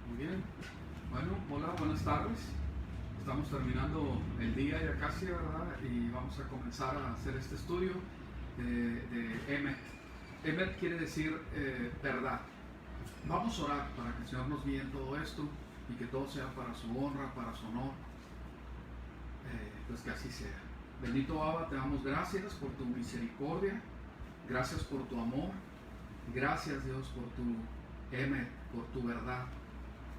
Muy bien. Bueno, hola, buenas tardes. Estamos terminando el día ya casi, ¿verdad? Y vamos a comenzar a hacer este estudio de Emet. Emet quiere decir verdad. Vamos a orar para que el Señor nos guíe en todo esto y que todo sea para su honra, para su honor. Pues que así sea. Bendito Abba, te damos gracias por tu misericordia, gracias por tu amor, gracias Dios por tu Emet, por tu verdad.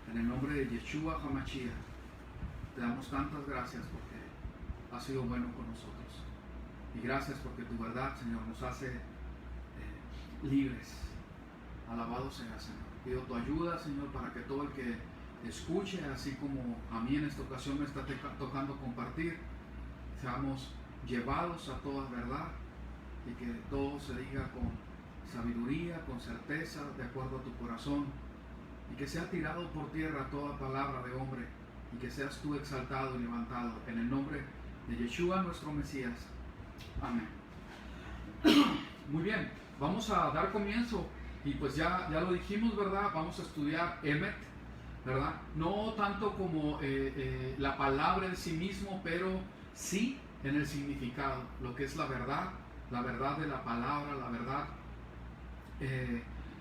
En el nombre de Yeshua HaMashiach, te damos tantas gracias porque has sido bueno con nosotros. Y gracias porque tu verdad, Señor, nos hace libres. Alabado sea, Señor. Pido tu ayuda, Señor, para que todo el que escuche, así como a mí en esta ocasión me está tocando compartir, seamos llevados a toda verdad y que todo se diga con sabiduría, con certeza, de acuerdo a tu corazón, y que sea tirado por tierra toda palabra de hombre y que seas tú exaltado y levantado en el nombre de Yeshua nuestro Mesías. Amén. Muy bien, vamos a dar comienzo y pues ya lo dijimos, ¿verdad? Vamos a estudiar Emet, ¿verdad? No tanto como la palabra en sí mismo, pero sí en el significado, lo que es la verdad de la palabra, la verdad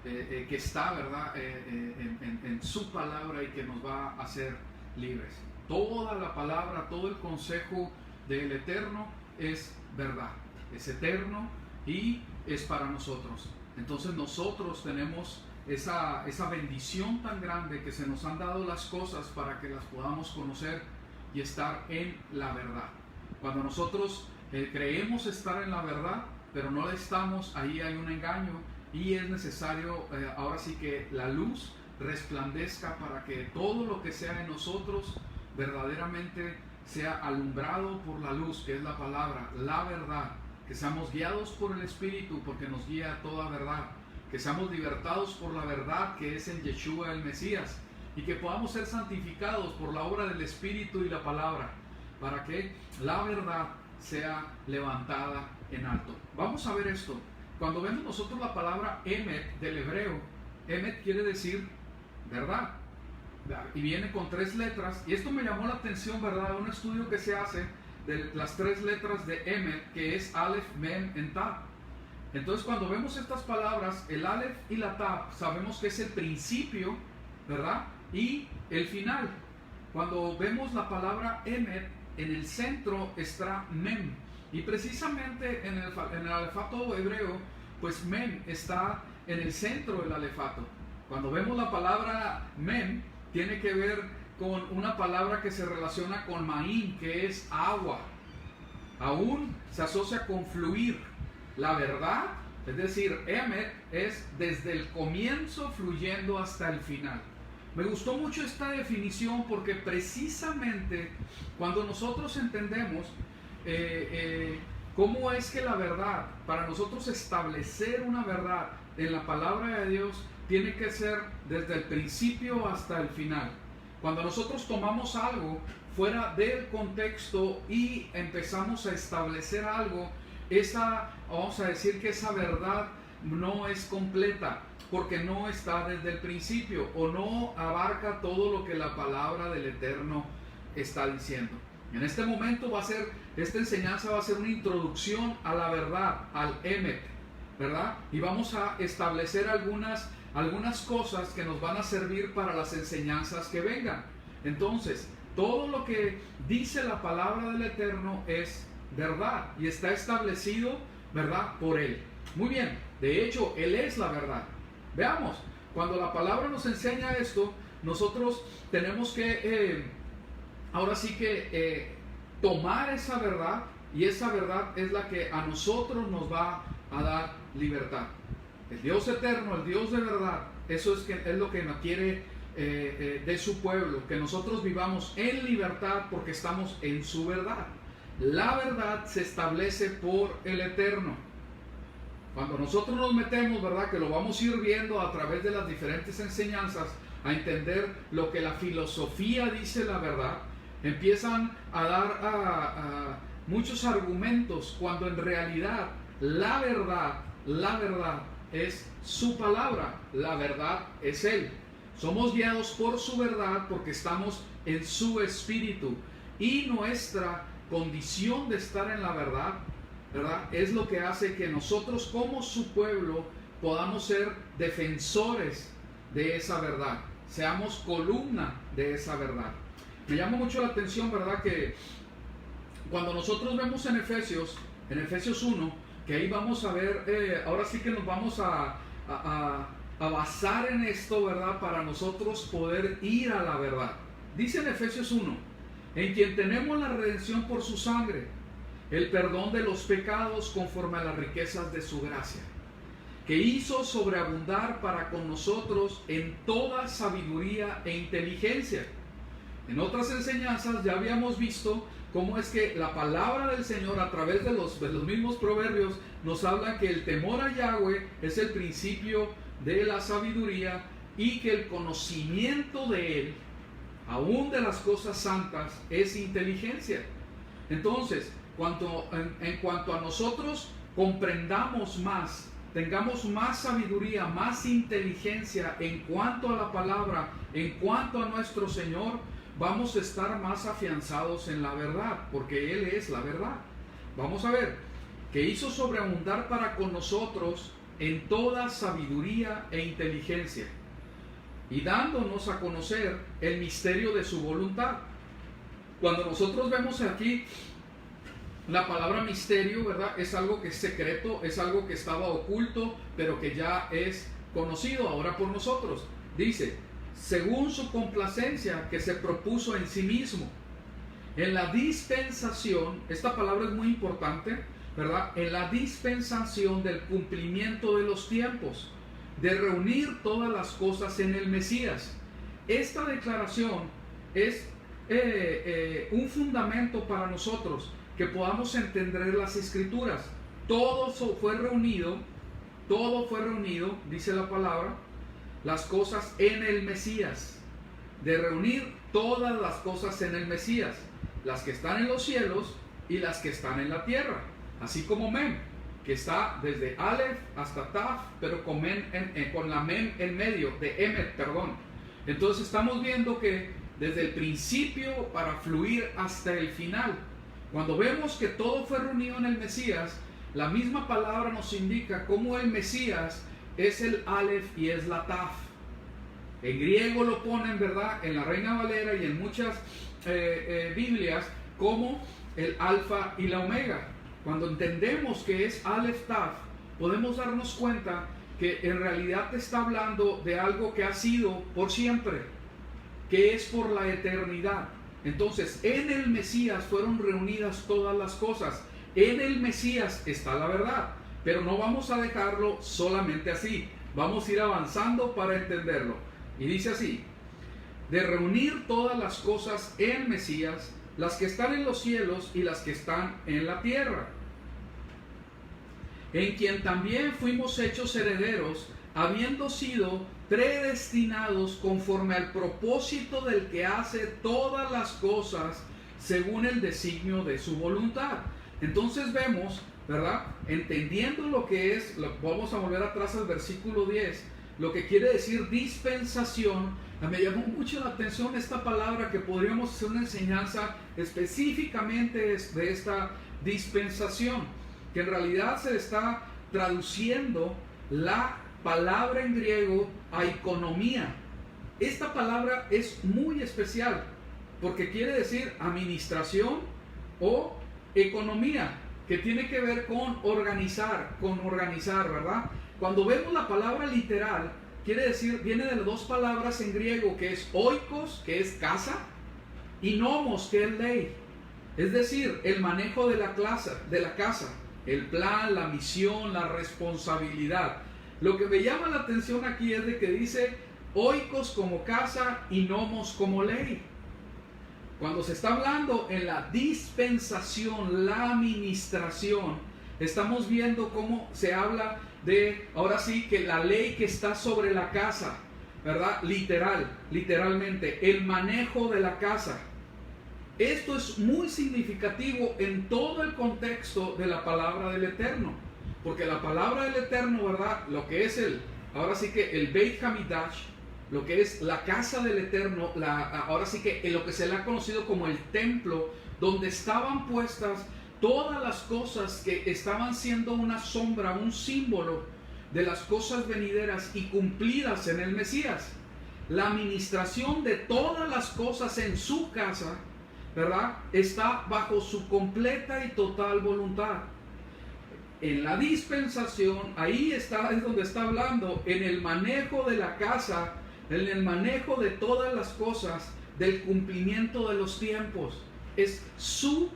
que está, ¿verdad? En su palabra y que nos va a hacer libres. Toda la palabra, todo el consejo del Eterno es verdad, es eterno y es para nosotros. Entonces nosotros tenemos esa bendición tan grande que se nos han dado las cosas para que las podamos conocer y estar en la verdad. Cuando nosotros creemos estar en la verdad, pero no la estamos, ahí hay un engaño y es necesario ahora sí que la luz resplandezca para que todo lo que sea en nosotros verdaderamente sea alumbrado por la luz, que es la palabra, la verdad, que seamos guiados por el Espíritu porque nos guía a toda verdad, que seamos libertados por la verdad que es en Yeshua el Mesías y que podamos ser santificados por la obra del Espíritu y la palabra para que la verdad sea levantada en alto. Vamos a ver esto. Cuando vemos nosotros la palabra Emet del hebreo, Emet quiere decir verdad y viene con 3 letras, y esto me llamó la atención, ¿verdad? Un estudio que se hace de las 3 letras de Emet, que es Aleph, Mem, en Tab. Entonces cuando vemos estas palabras, el Aleph y la Tab, sabemos que es el principio, ¿verdad? Y el final. Cuando vemos la palabra Emet, en el centro está Mem, y precisamente en el alefato hebreo, pues Mem está en el centro del alefato. Cuando vemos la palabra Mem, tiene que ver con una palabra que se relaciona con Maín, que es agua. Aún se asocia con fluir. La verdad, es decir, Emet es desde el comienzo fluyendo hasta el final. Me gustó mucho esta definición porque precisamente cuando nosotros entendemos cómo es que la verdad, para nosotros establecer una verdad en la palabra de Dios, tiene que ser desde el principio hasta el final. Cuando nosotros tomamos algo fuera del contexto y empezamos a establecer algo, vamos a decir que esa verdad no es completa, porque no está desde el principio o no abarca todo lo que la palabra del Eterno está diciendo. En este momento esta enseñanza va a ser una introducción a la verdad, al Emet, ¿verdad? Y vamos a establecer algunas cosas que nos van a servir para las enseñanzas que vengan. Entonces, todo lo que dice la palabra del Eterno es verdad y está establecido, ¿verdad?, por Él. Muy bien, de hecho, Él es la verdad. Veamos, cuando la palabra nos enseña esto, nosotros tenemos que, ahora sí que, tomar esa verdad, y esa verdad es la que a nosotros nos va a dar libertad. El Dios eterno, el Dios de verdad, eso es lo que nos quiere de su pueblo, que nosotros vivamos en libertad porque estamos en su verdad. La verdad se establece por el Eterno. Cuando nosotros nos metemos, ¿verdad?, que lo vamos a ir viendo a través de las diferentes enseñanzas, a entender lo que la filosofía dice la verdad, empiezan a dar muchos argumentos, cuando en realidad la verdad es su palabra, la verdad es Él. Somos guiados por su verdad porque estamos en su espíritu. Y nuestra condición de estar en la verdad, ¿verdad?, es lo que hace que nosotros como su pueblo podamos ser defensores de esa verdad. Seamos columna de esa verdad. Me llama mucho la atención, ¿verdad?, que cuando nosotros vemos en Efesios 1, que ahí vamos a ver, ahora sí que nos vamos a basar en esto, ¿verdad?, para nosotros poder ir a la verdad. Dice en Efesios 1, en quien tenemos la redención por su sangre, el perdón de los pecados conforme a las riquezas de su gracia, que hizo sobreabundar para con nosotros en toda sabiduría e inteligencia. En otras enseñanzas ya habíamos visto cómo es que la palabra del Señor a través de los mismos proverbios nos habla que el temor a Yahweh es el principio de la sabiduría y que el conocimiento de Él, aún de las cosas santas, es inteligencia. Entonces, en cuanto a nosotros comprendamos más, tengamos más sabiduría, más inteligencia en cuanto a la palabra, en cuanto a nuestro Señor, vamos a estar más afianzados en la verdad, porque Él es la verdad. Vamos a ver, que hizo sobreabundar para con nosotros en toda sabiduría e inteligencia, y dándonos a conocer el misterio de su voluntad. Cuando nosotros vemos aquí la palabra misterio, ¿verdad?, es algo que es secreto, es algo que estaba oculto, pero que ya es conocido ahora por nosotros. Dice, según su complacencia que se propuso en sí mismo, en la dispensación, esta palabra es muy importante, ¿verdad?, en la dispensación del cumplimiento de los tiempos, de reunir todas las cosas en el Mesías. Esta declaración es un fundamento para nosotros, que podamos entender las Escrituras. Todo fue reunido, dice la palabra, las cosas en el Mesías, de reunir todas las cosas en el Mesías, las que están en los cielos y las que están en la tierra, así como Mem, que está desde Aleph hasta Taf, pero con la Mem en medio, de Emet, perdón. Entonces estamos viendo que desde el principio para fluir hasta el final, cuando vemos que todo fue reunido en el Mesías, la misma palabra nos indica cómo el Mesías es el Aleph y es la Taf. En griego lo ponen, ¿verdad?, en la Reina Valera y en muchas Biblias como el Alfa y la Omega. Cuando entendemos que es Aleph Taf, podemos darnos cuenta que en realidad te está hablando de algo que ha sido por siempre, que es por la eternidad. Entonces, en el Mesías fueron reunidas todas las cosas. En el Mesías está la verdad, pero no vamos a dejarlo solamente así. Vamos a ir avanzando para entenderlo. Y dice así, de reunir todas las cosas en Mesías, las que están en los cielos y las que están en la tierra, en quien también fuimos hechos herederos, habiendo sido predestinados conforme al propósito del que hace todas las cosas según el designio de su voluntad. Entonces vemos, ¿verdad?, entendiendo lo que es, vamos a volver atrás al versículo 10, lo que quiere decir dispensación. Me llamó mucho la atención esta palabra, que podríamos hacer una enseñanza específicamente de esta dispensación, que en realidad se está traduciendo la palabra en griego a economía. Esta palabra es muy especial porque quiere decir administración o economía, que tiene que ver con organizar, ¿verdad? Cuando vemos la palabra literal, quiere decir, viene de las dos palabras en griego, que es oikos, que es casa, y nomos, que es ley. Es decir, el manejo de la casa, el plan, la misión, la responsabilidad. Lo que me llama la atención aquí es de que dice oikos como casa y nomos como ley. Cuando se está hablando en la dispensación, la administración, estamos viendo cómo se habla de, ahora sí, que la ley que está sobre la casa, ¿verdad? Literalmente, el manejo de la casa. Esto es muy significativo en todo el contexto de la palabra del Eterno, porque la palabra del Eterno, ¿verdad?, lo que es ahora sí que el Beit Hamidash, lo que es la casa del Eterno, ahora sí que en lo que se le ha conocido como el templo, donde estaban puestas todas las cosas que estaban siendo una sombra, un símbolo de las cosas venideras y cumplidas en el Mesías. La administración de todas las cosas en su casa, ¿verdad?, está bajo su completa y total voluntad. En la dispensación, ahí está, es donde está hablando, en el manejo de la casa, en el manejo de todas las cosas, del cumplimiento de los tiempos. Es su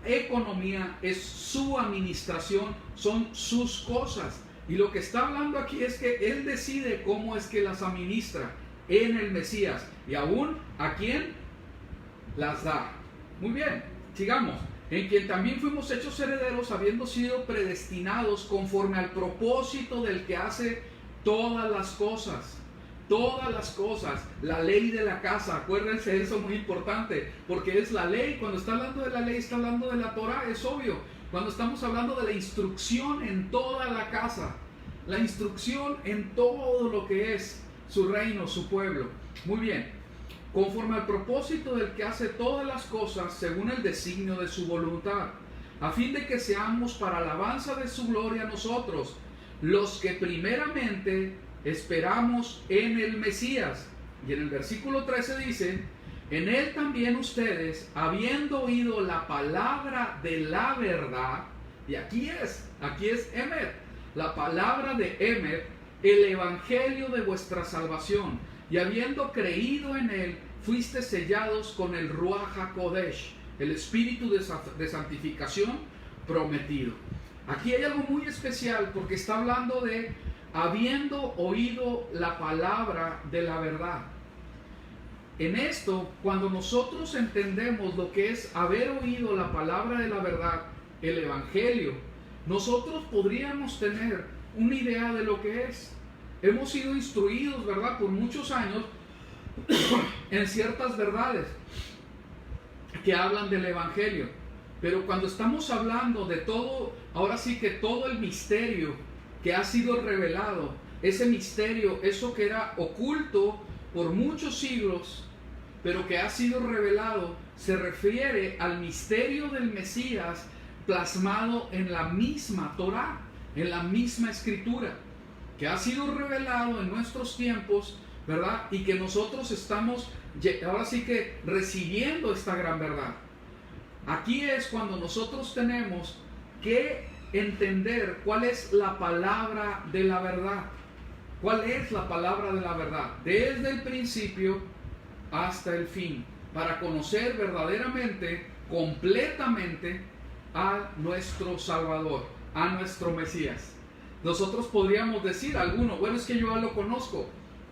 economía, es su administración, son sus cosas. Y lo que está hablando aquí es que Él decide cómo es que las administra en el Mesías. Y aún a quién las da. Muy bien, sigamos. En quien también fuimos hechos herederos, habiendo sido predestinados conforme al propósito del que hace todas las cosas. Todas las cosas, la ley de la casa, acuérdense, eso es muy importante, porque es la ley. Cuando está hablando de la ley, está hablando de la Torah, es obvio. Cuando estamos hablando de la instrucción en toda la casa, la instrucción en todo lo que es su reino, su pueblo. Muy bien, conforme al propósito del que hace todas las cosas según el designio de su voluntad, a fin de que seamos para alabanza de su gloria nosotros, los que primeramente esperamos en el Mesías. Y en el versículo 13 dice: en él también ustedes, habiendo oído la palabra de la verdad, y aquí es Emet, la palabra de Emet, el evangelio de vuestra salvación, y habiendo creído en él, fuiste sellados con el Ruach HaKodesh, el espíritu de santificación prometido. Aquí hay algo muy especial, porque está hablando de habiendo oído la palabra de la verdad. En esto, cuando nosotros entendemos lo que es haber oído la palabra de la verdad, el evangelio, nosotros podríamos tener una idea de lo que es. Hemos sido instruidos, ¿verdad?, por muchos años en ciertas verdades que hablan del evangelio. Pero cuando estamos hablando de todo, ahora sí que todo el misterio que ha sido revelado, ese misterio, eso que era oculto por muchos siglos, pero que ha sido revelado, se refiere al misterio del Mesías plasmado en la misma Torah, en la misma escritura, que ha sido revelado en nuestros tiempos, ¿verdad? Y que nosotros estamos ahora sí que recibiendo esta gran verdad. Aquí es cuando nosotros tenemos que entender cuál es la palabra de la verdad. ¿Cuál es la palabra de la verdad? Desde el principio hasta el fin, para conocer verdaderamente, completamente a nuestro Salvador, a nuestro Mesías. Nosotros podríamos decir alguno, bueno, es que yo ya lo conozco.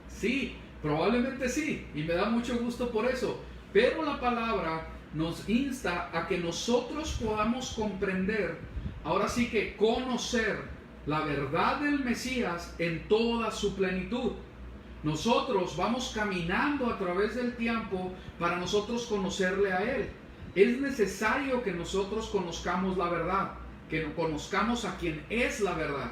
Sí, probablemente sí, y me da mucho gusto por eso. Pero la palabra nos insta a que nosotros podamos comprender, ahora sí que conocer la verdad del Mesías en toda su plenitud. Nosotros vamos caminando a través del tiempo para nosotros conocerle a Él. Es necesario que nosotros conozcamos la verdad, que conozcamos a quien es la verdad.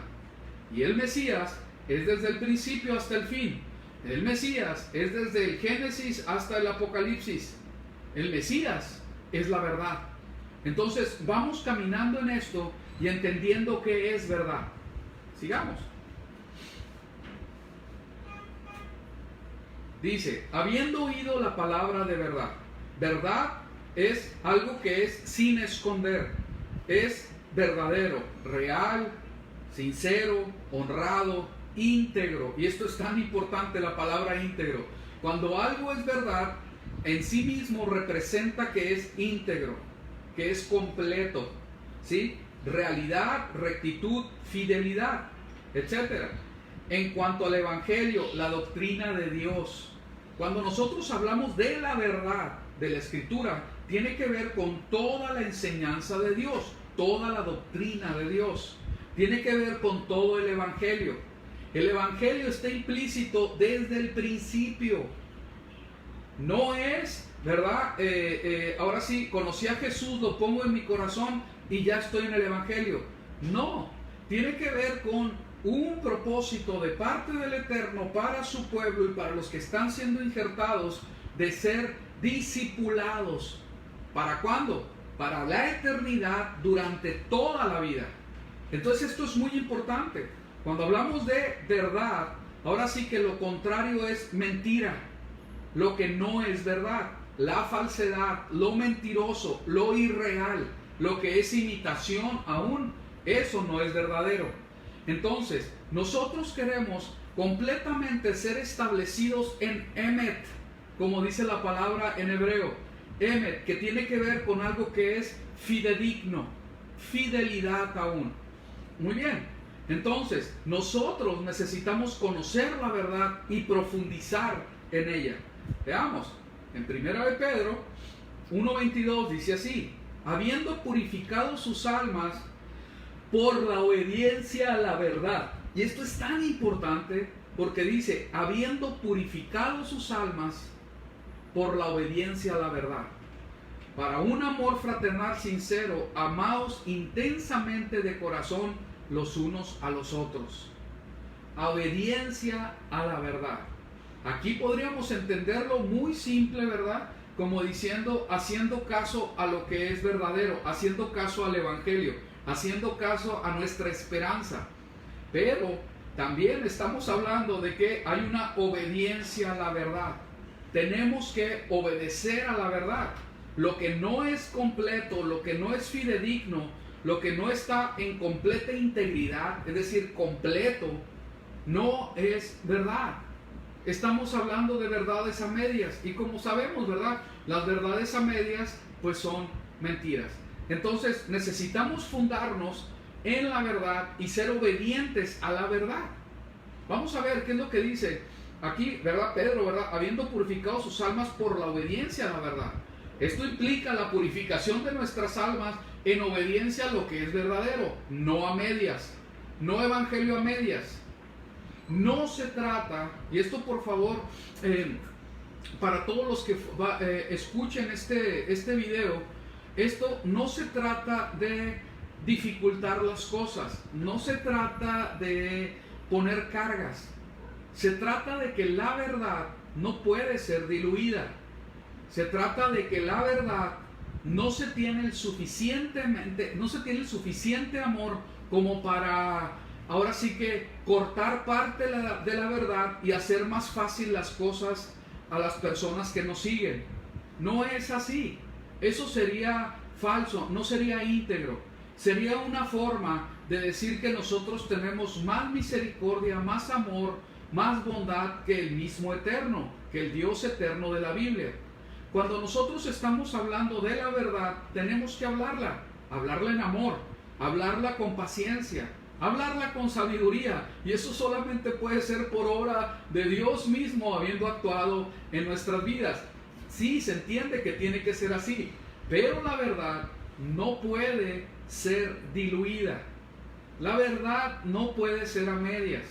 Y el Mesías es desde el principio hasta el fin. El Mesías es desde el Génesis hasta el Apocalipsis. El Mesías es la verdad. Entonces vamos caminando en esto y entendiendo qué es verdad. Sigamos. Dice, habiendo oído la palabra de verdad. Verdad es algo que es sin esconder. Es verdadero, real, sincero, honrado, íntegro. Y esto es tan importante, la palabra íntegro. Cuando algo es verdad, en sí mismo representa que es íntegro, que es completo, ¿sí? Realidad, rectitud, fidelidad, etc. En cuanto al evangelio, la doctrina de Dios. Cuando nosotros hablamos de la verdad de la escritura, tiene que ver con toda la enseñanza de Dios, toda la doctrina de Dios. Tiene que ver con todo el evangelio. El evangelio está implícito desde el principio. No es, ¿verdad? Ahora sí, conocí a Jesús, lo pongo en mi corazón y ya estoy en el evangelio. No, tiene que ver con un propósito de parte del Eterno para su pueblo y para los que están siendo injertados de ser discipulados. ¿Para cuándo? Para la eternidad, durante toda la vida. Entonces esto es muy importante. Cuando hablamos de verdad, ahora sí que lo contrario es mentira, lo que no es verdad, la falsedad, lo mentiroso, lo irreal, lo que es imitación aún, eso no es verdadero. Entonces, nosotros queremos completamente ser establecidos en Emet, como dice la palabra en hebreo, Emet, que tiene que ver con algo que es fidedigno, fidelidad aún. Muy bien, entonces nosotros necesitamos conocer la verdad y profundizar en ella. Veamos, en 1 de Pedro 1:22 dice así: habiendo purificado sus almas por la obediencia a la verdad. Y esto es tan importante porque dice, habiendo purificado sus almas por la obediencia a la verdad, para un amor fraternal sincero, amaos intensamente de corazón los unos a los otros. Obediencia a la verdad. Aquí podríamos entenderlo muy simple, ¿verdad? Como diciendo, haciendo caso a lo que es verdadero, haciendo caso al Evangelio, haciendo caso a nuestra esperanza. Pero también estamos hablando de que hay una obediencia a la verdad. Tenemos que obedecer a la verdad. Lo que no es completo, lo que no es fidedigno, lo que no está en completa integridad, es decir, completo, no es verdad. Estamos hablando de verdades a medias y como sabemos, ¿verdad? Las verdades a medias pues son mentiras. Entonces necesitamos fundarnos en la verdad y ser obedientes a la verdad. Vamos a ver qué es lo que dice aquí, ¿verdad? Pedro, ¿verdad? Habiendo purificado sus almas por la obediencia a la verdad. Esto implica la purificación de nuestras almas en obediencia a lo que es verdadero, no a medias, no evangelio a medias. No se trata, y esto por favor, para todos los que escuchen este video, esto no se trata de dificultar las cosas, no se trata de poner cargas, se trata de que la verdad no puede ser diluida, se trata de que la verdad no se tiene el suficiente amor como para ahora sí que cortar parte de la verdad y hacer más fácil las cosas a las personas que nos siguen. No es así. Eso sería falso, no sería íntegro. Sería una forma de decir que nosotros tenemos más misericordia, más amor, más bondad que el mismo eterno, que el Dios eterno de la Biblia. Cuando nosotros estamos hablando de la verdad, tenemos que hablarla en amor, hablarla con paciencia, hablarla con sabiduría, y eso solamente puede ser por obra de Dios mismo habiendo actuado en nuestras vidas. Sí, se entiende que tiene que ser así, pero la verdad no puede ser diluida. La verdad no puede ser a medias.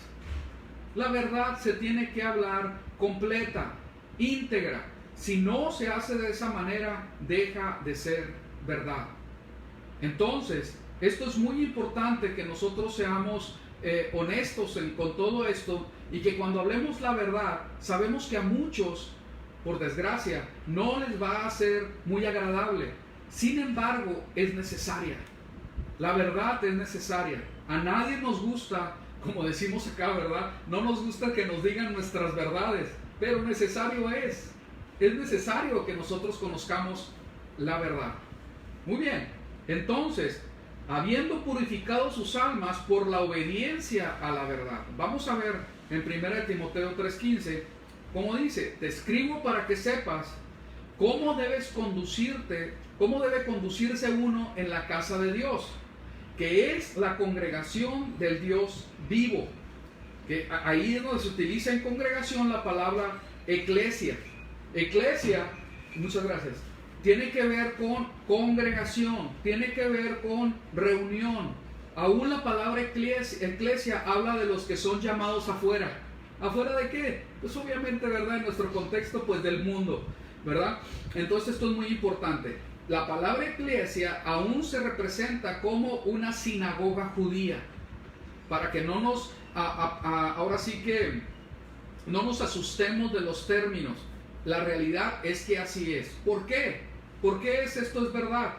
La verdad se tiene que hablar completa, íntegra. Si no se hace de esa manera, deja de ser verdad. Entonces, esto es muy importante que nosotros seamos honestos con todo esto y que cuando hablemos la verdad, sabemos que a muchos, por desgracia, no les va a ser muy agradable. Sin embargo, es necesaria. La verdad es necesaria. A nadie nos gusta, como decimos acá, ¿verdad? No nos gusta que nos digan nuestras verdades, pero necesario es. Es necesario que nosotros conozcamos la verdad. Muy bien, entonces, habiendo purificado sus almas por la obediencia a la verdad. Vamos a ver en 1 Timoteo 3:15, como dice, te escribo para que sepas cómo debes conducirte, cómo debe conducirse uno en la casa de Dios, que es la congregación del Dios vivo. Que ahí es donde se utiliza en congregación la palabra eclesia. Eclesia, muchas gracias, tiene que ver con congregación, tiene que ver con reunión. Aún la palabra eclesia habla de los que son llamados afuera. ¿Afuera de qué? Pues obviamente, ¿verdad? En nuestro contexto, pues del mundo, ¿verdad? Entonces esto es muy importante. La palabra eclesia aún se representa como una sinagoga judía. para que no nos, ahora sí que no nos asustemos de los términos. La realidad es que así es. ¿Por qué? ¿Por qué esto es verdad?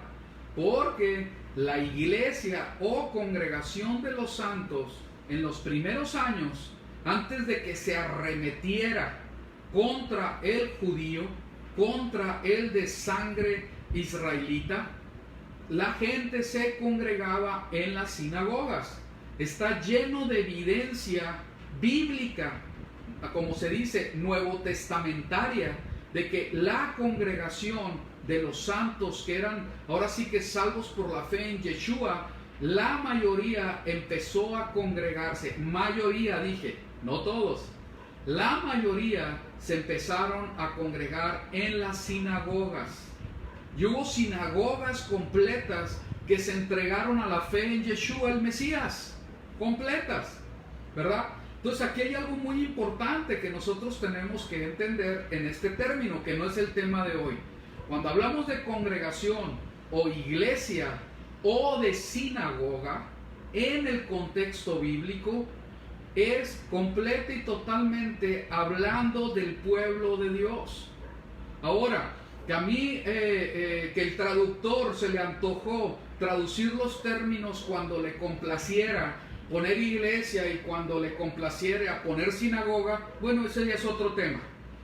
Porque la iglesia o congregación de los santos en los primeros años, antes de que se arremetiera contra el judío, contra el de sangre israelita, la gente se congregaba en las sinagogas. Está lleno de evidencia bíblica, como se dice, nuevo testamentaria, de que la congregación de los santos que eran ahora sí que salvos por la fe en Yeshua, la mayoría empezó a congregarse. Mayoría, dije, no todos. La mayoría se empezaron a congregar en las sinagogas. Y hubo sinagogas completas que se entregaron a la fe en Yeshua el Mesías. Completas, ¿verdad? Entonces aquí hay algo muy importante que nosotros tenemos que entender en este término, que no es el tema de hoy. Cuando hablamos de congregación o iglesia o de sinagoga, en el contexto bíblico, es completa y totalmente hablando del pueblo de Dios. Ahora, que a mí, que el traductor se le antojó traducir los términos cuando le complaciera poner iglesia y cuando le complaciera poner sinagoga, bueno, ese ya es otro tema,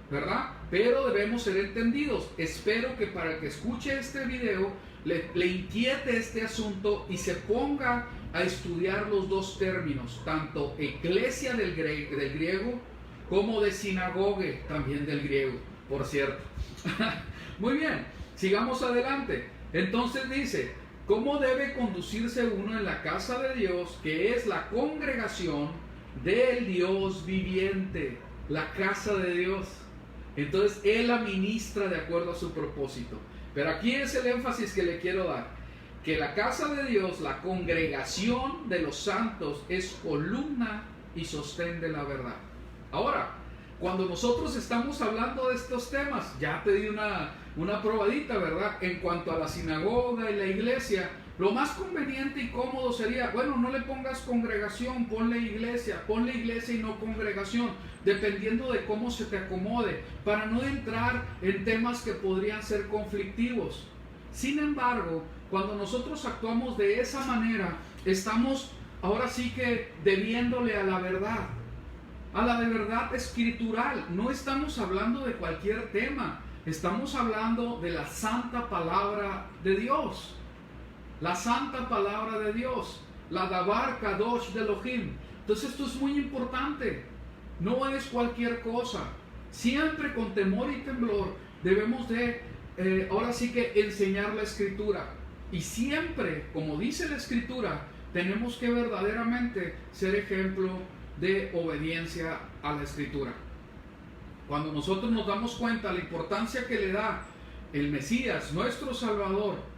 ¿verdad? Pero debemos ser entendidos. Espero que para el que escuche este video le inquiete este asunto y se ponga a estudiar los dos términos, tanto eclesia del griego como de sinagoge también del griego, por cierto. Muy bien, sigamos adelante. Entonces dice, ¿cómo debe conducirse uno en la casa de Dios, que es la congregación del Dios viviente, la casa de Dios? Entonces Él la ministra de acuerdo a su propósito. Pero aquí es el énfasis que le quiero dar, que la casa de Dios, la congregación de los santos, es columna y sostén de la verdad. Ahora, cuando nosotros estamos hablando de estos temas, ya te di una probadita, ¿verdad? En cuanto a la sinagoga y la iglesia, lo más conveniente y cómodo sería, bueno, no le pongas congregación, ponle iglesia y no congregación, dependiendo de cómo se te acomode, para no entrar en temas que podrían ser conflictivos. Sin embargo, cuando nosotros actuamos de esa manera, estamos ahora sí que debiéndole a la verdad, a la de verdad escritural. No estamos hablando de cualquier tema, estamos hablando de la santa palabra de Dios. La santa palabra de Dios, la Dabar Kadosh de Elohim. Entonces esto es muy importante, no es cualquier cosa. Siempre con temor y temblor debemos de, ahora sí que enseñar la escritura. Y siempre, como dice la escritura, tenemos que verdaderamente ser ejemplo de obediencia a la escritura. Cuando nosotros nos damos cuenta de la importancia que le da el Mesías, nuestro Salvador,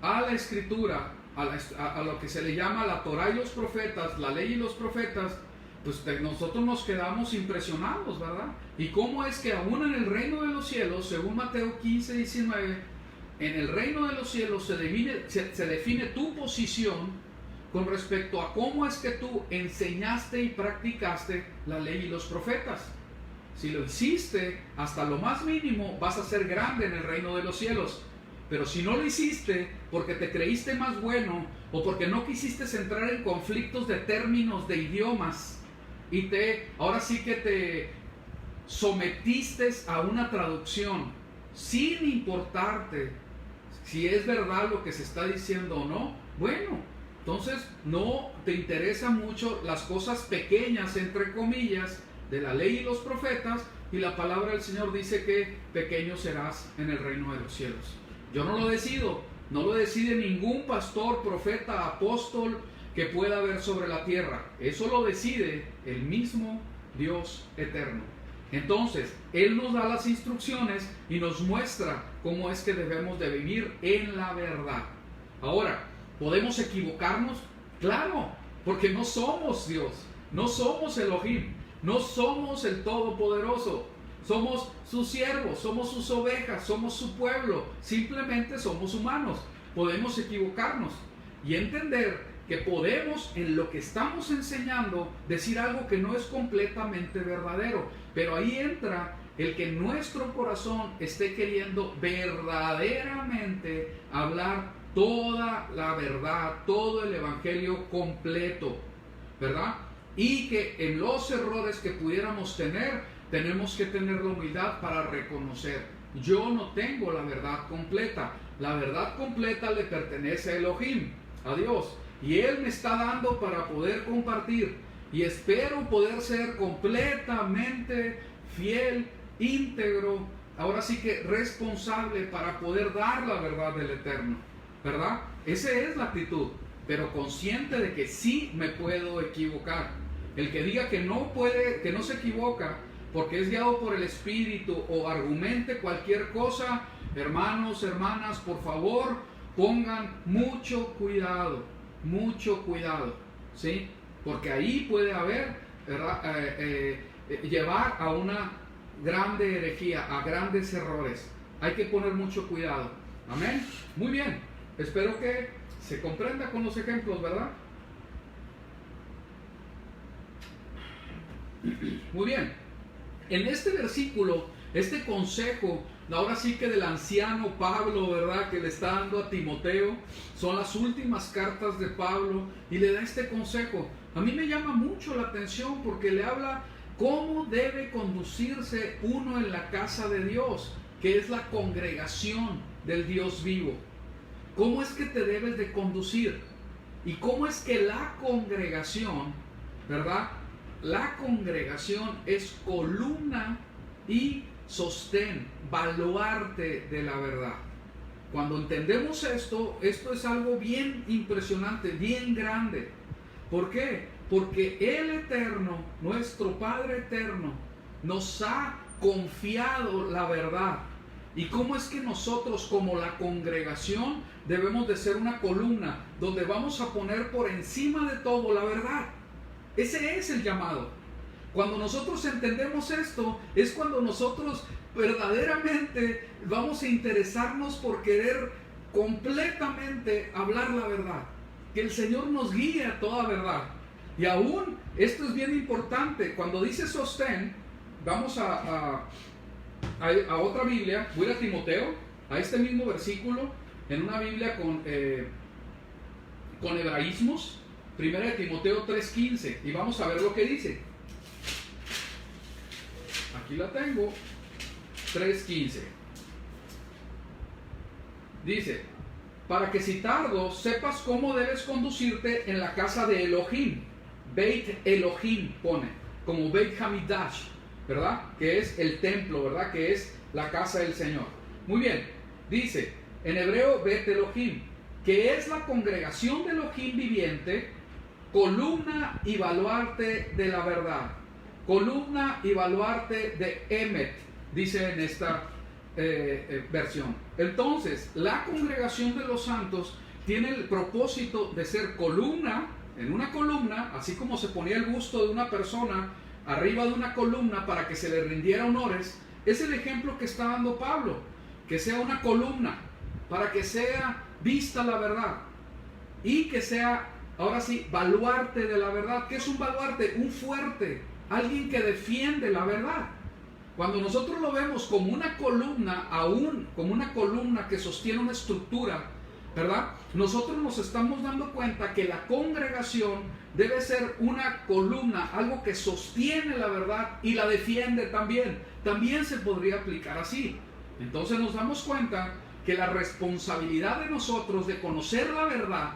a la escritura, a lo que se le llama la Torá y los profetas, la ley y los profetas, pues nosotros nos quedamos impresionados, ¿verdad? Y cómo es que aún en el reino de los cielos, según Mateo 15, 19, en el reino de los cielos se define tu posición con respecto a cómo es que tú enseñaste y practicaste la ley y los profetas. Si lo hiciste hasta lo más mínimo, vas a ser grande en el reino de los cielos. Pero si no lo hiciste porque te creíste más bueno o porque no quisiste entrar en conflictos de términos, de idiomas, y ahora sí que te sometiste a una traducción sin importarte si es verdad lo que se está diciendo o no, bueno, entonces no te interesa mucho las cosas pequeñas, entre comillas, de la ley y los profetas, y la palabra del Señor dice que pequeño serás en el reino de los cielos. Yo no lo decido, no lo decide ningún pastor, profeta, apóstol que pueda haber sobre la tierra. Eso lo decide el mismo Dios eterno. Entonces, Él nos da las instrucciones y nos muestra cómo es que debemos de vivir en la verdad. Ahora, ¿podemos equivocarnos? Claro, porque no somos Dios, no somos Elohim, no somos el Todopoderoso. Somos sus siervos, somos sus ovejas, somos su pueblo, simplemente somos humanos. Podemos equivocarnos y entender que podemos en lo que estamos enseñando decir algo que no es completamente verdadero, pero ahí entra el que nuestro corazón esté queriendo verdaderamente hablar toda la verdad, todo el evangelio completo, ¿verdad? Y que en los errores que pudiéramos tener, tenemos que tener la humildad para reconocer: yo no tengo la verdad completa. La verdad completa le pertenece a Elohim, a Dios, y Él me está dando para poder compartir, y espero poder ser completamente fiel, íntegro, ahora sí que responsable para poder dar la verdad del Eterno, ¿verdad? Esa es la actitud, pero consciente de que sí me puedo equivocar. El que diga que no puede, que no se equivoca porque es guiado por el Espíritu o argumente cualquier cosa, hermanos, hermanas, por favor, pongan mucho cuidado, ¿sí? Porque ahí puede haber, llevar a una grande herejía, a grandes errores. Hay que poner mucho cuidado. Amén. Muy bien. Espero que se comprenda con los ejemplos, ¿verdad? Muy bien. En este versículo, este consejo, ahora sí que del anciano Pablo, ¿verdad?, que le está dando a Timoteo, son las últimas cartas de Pablo, y le da este consejo. A mí me llama mucho la atención porque le habla cómo debe conducirse uno en la casa de Dios, que es la congregación del Dios vivo. ¿Cómo es que te debes de conducir? Y cómo es que la congregación, ¿verdad?, la congregación es columna y sostén, baluarte de la verdad. Cuando entendemos esto, esto es algo bien impresionante, bien grande. ¿Por qué? Porque el Eterno, nuestro Padre Eterno, nos ha confiado la verdad. ¿Y cómo es que nosotros, como la congregación, debemos de ser una columna donde vamos a poner por encima de todo la verdad? Ese es el llamado. Cuando nosotros entendemos esto, es cuando nosotros verdaderamente vamos a interesarnos por querer completamente hablar la verdad. Que el Señor nos guíe a toda verdad. Y aún, esto es bien importante, cuando dice sostén, vamos a otra Biblia, voy a Timoteo, a este mismo versículo, en una Biblia con hebraísmos, 1 Timoteo 3:15, y vamos a ver lo que dice. Aquí la tengo, 3:15. Dice: para que si tardo sepas cómo debes conducirte en la casa de Elohim. Beit Elohim pone, como Beit Hamidash, ¿verdad? Que es el templo, ¿verdad? Que es la casa del Señor. Muy bien, dice en hebreo Beit Elohim, que es la congregación de Elohim viviente, columna y baluarte de la verdad. Columna y baluarte de Emet, dice en esta versión. Entonces, la congregación de los santos tiene el propósito de ser columna, en una columna, así como se ponía el busto de una persona arriba de una columna para que se le rindiera honores. Es el ejemplo que está dando Pablo, que sea una columna para que sea vista la verdad y que sea, ahora sí, baluarte de la verdad. ¿Qué es un baluarte? Un fuerte, alguien que defiende la verdad. Cuando nosotros lo vemos como una columna, aún como una columna que sostiene una estructura, ¿verdad? Nosotros nos estamos dando cuenta que la congregación debe ser una columna, algo que sostiene la verdad y la defiende también. También se podría aplicar así. Entonces nos damos cuenta que la responsabilidad de nosotros de conocer la verdad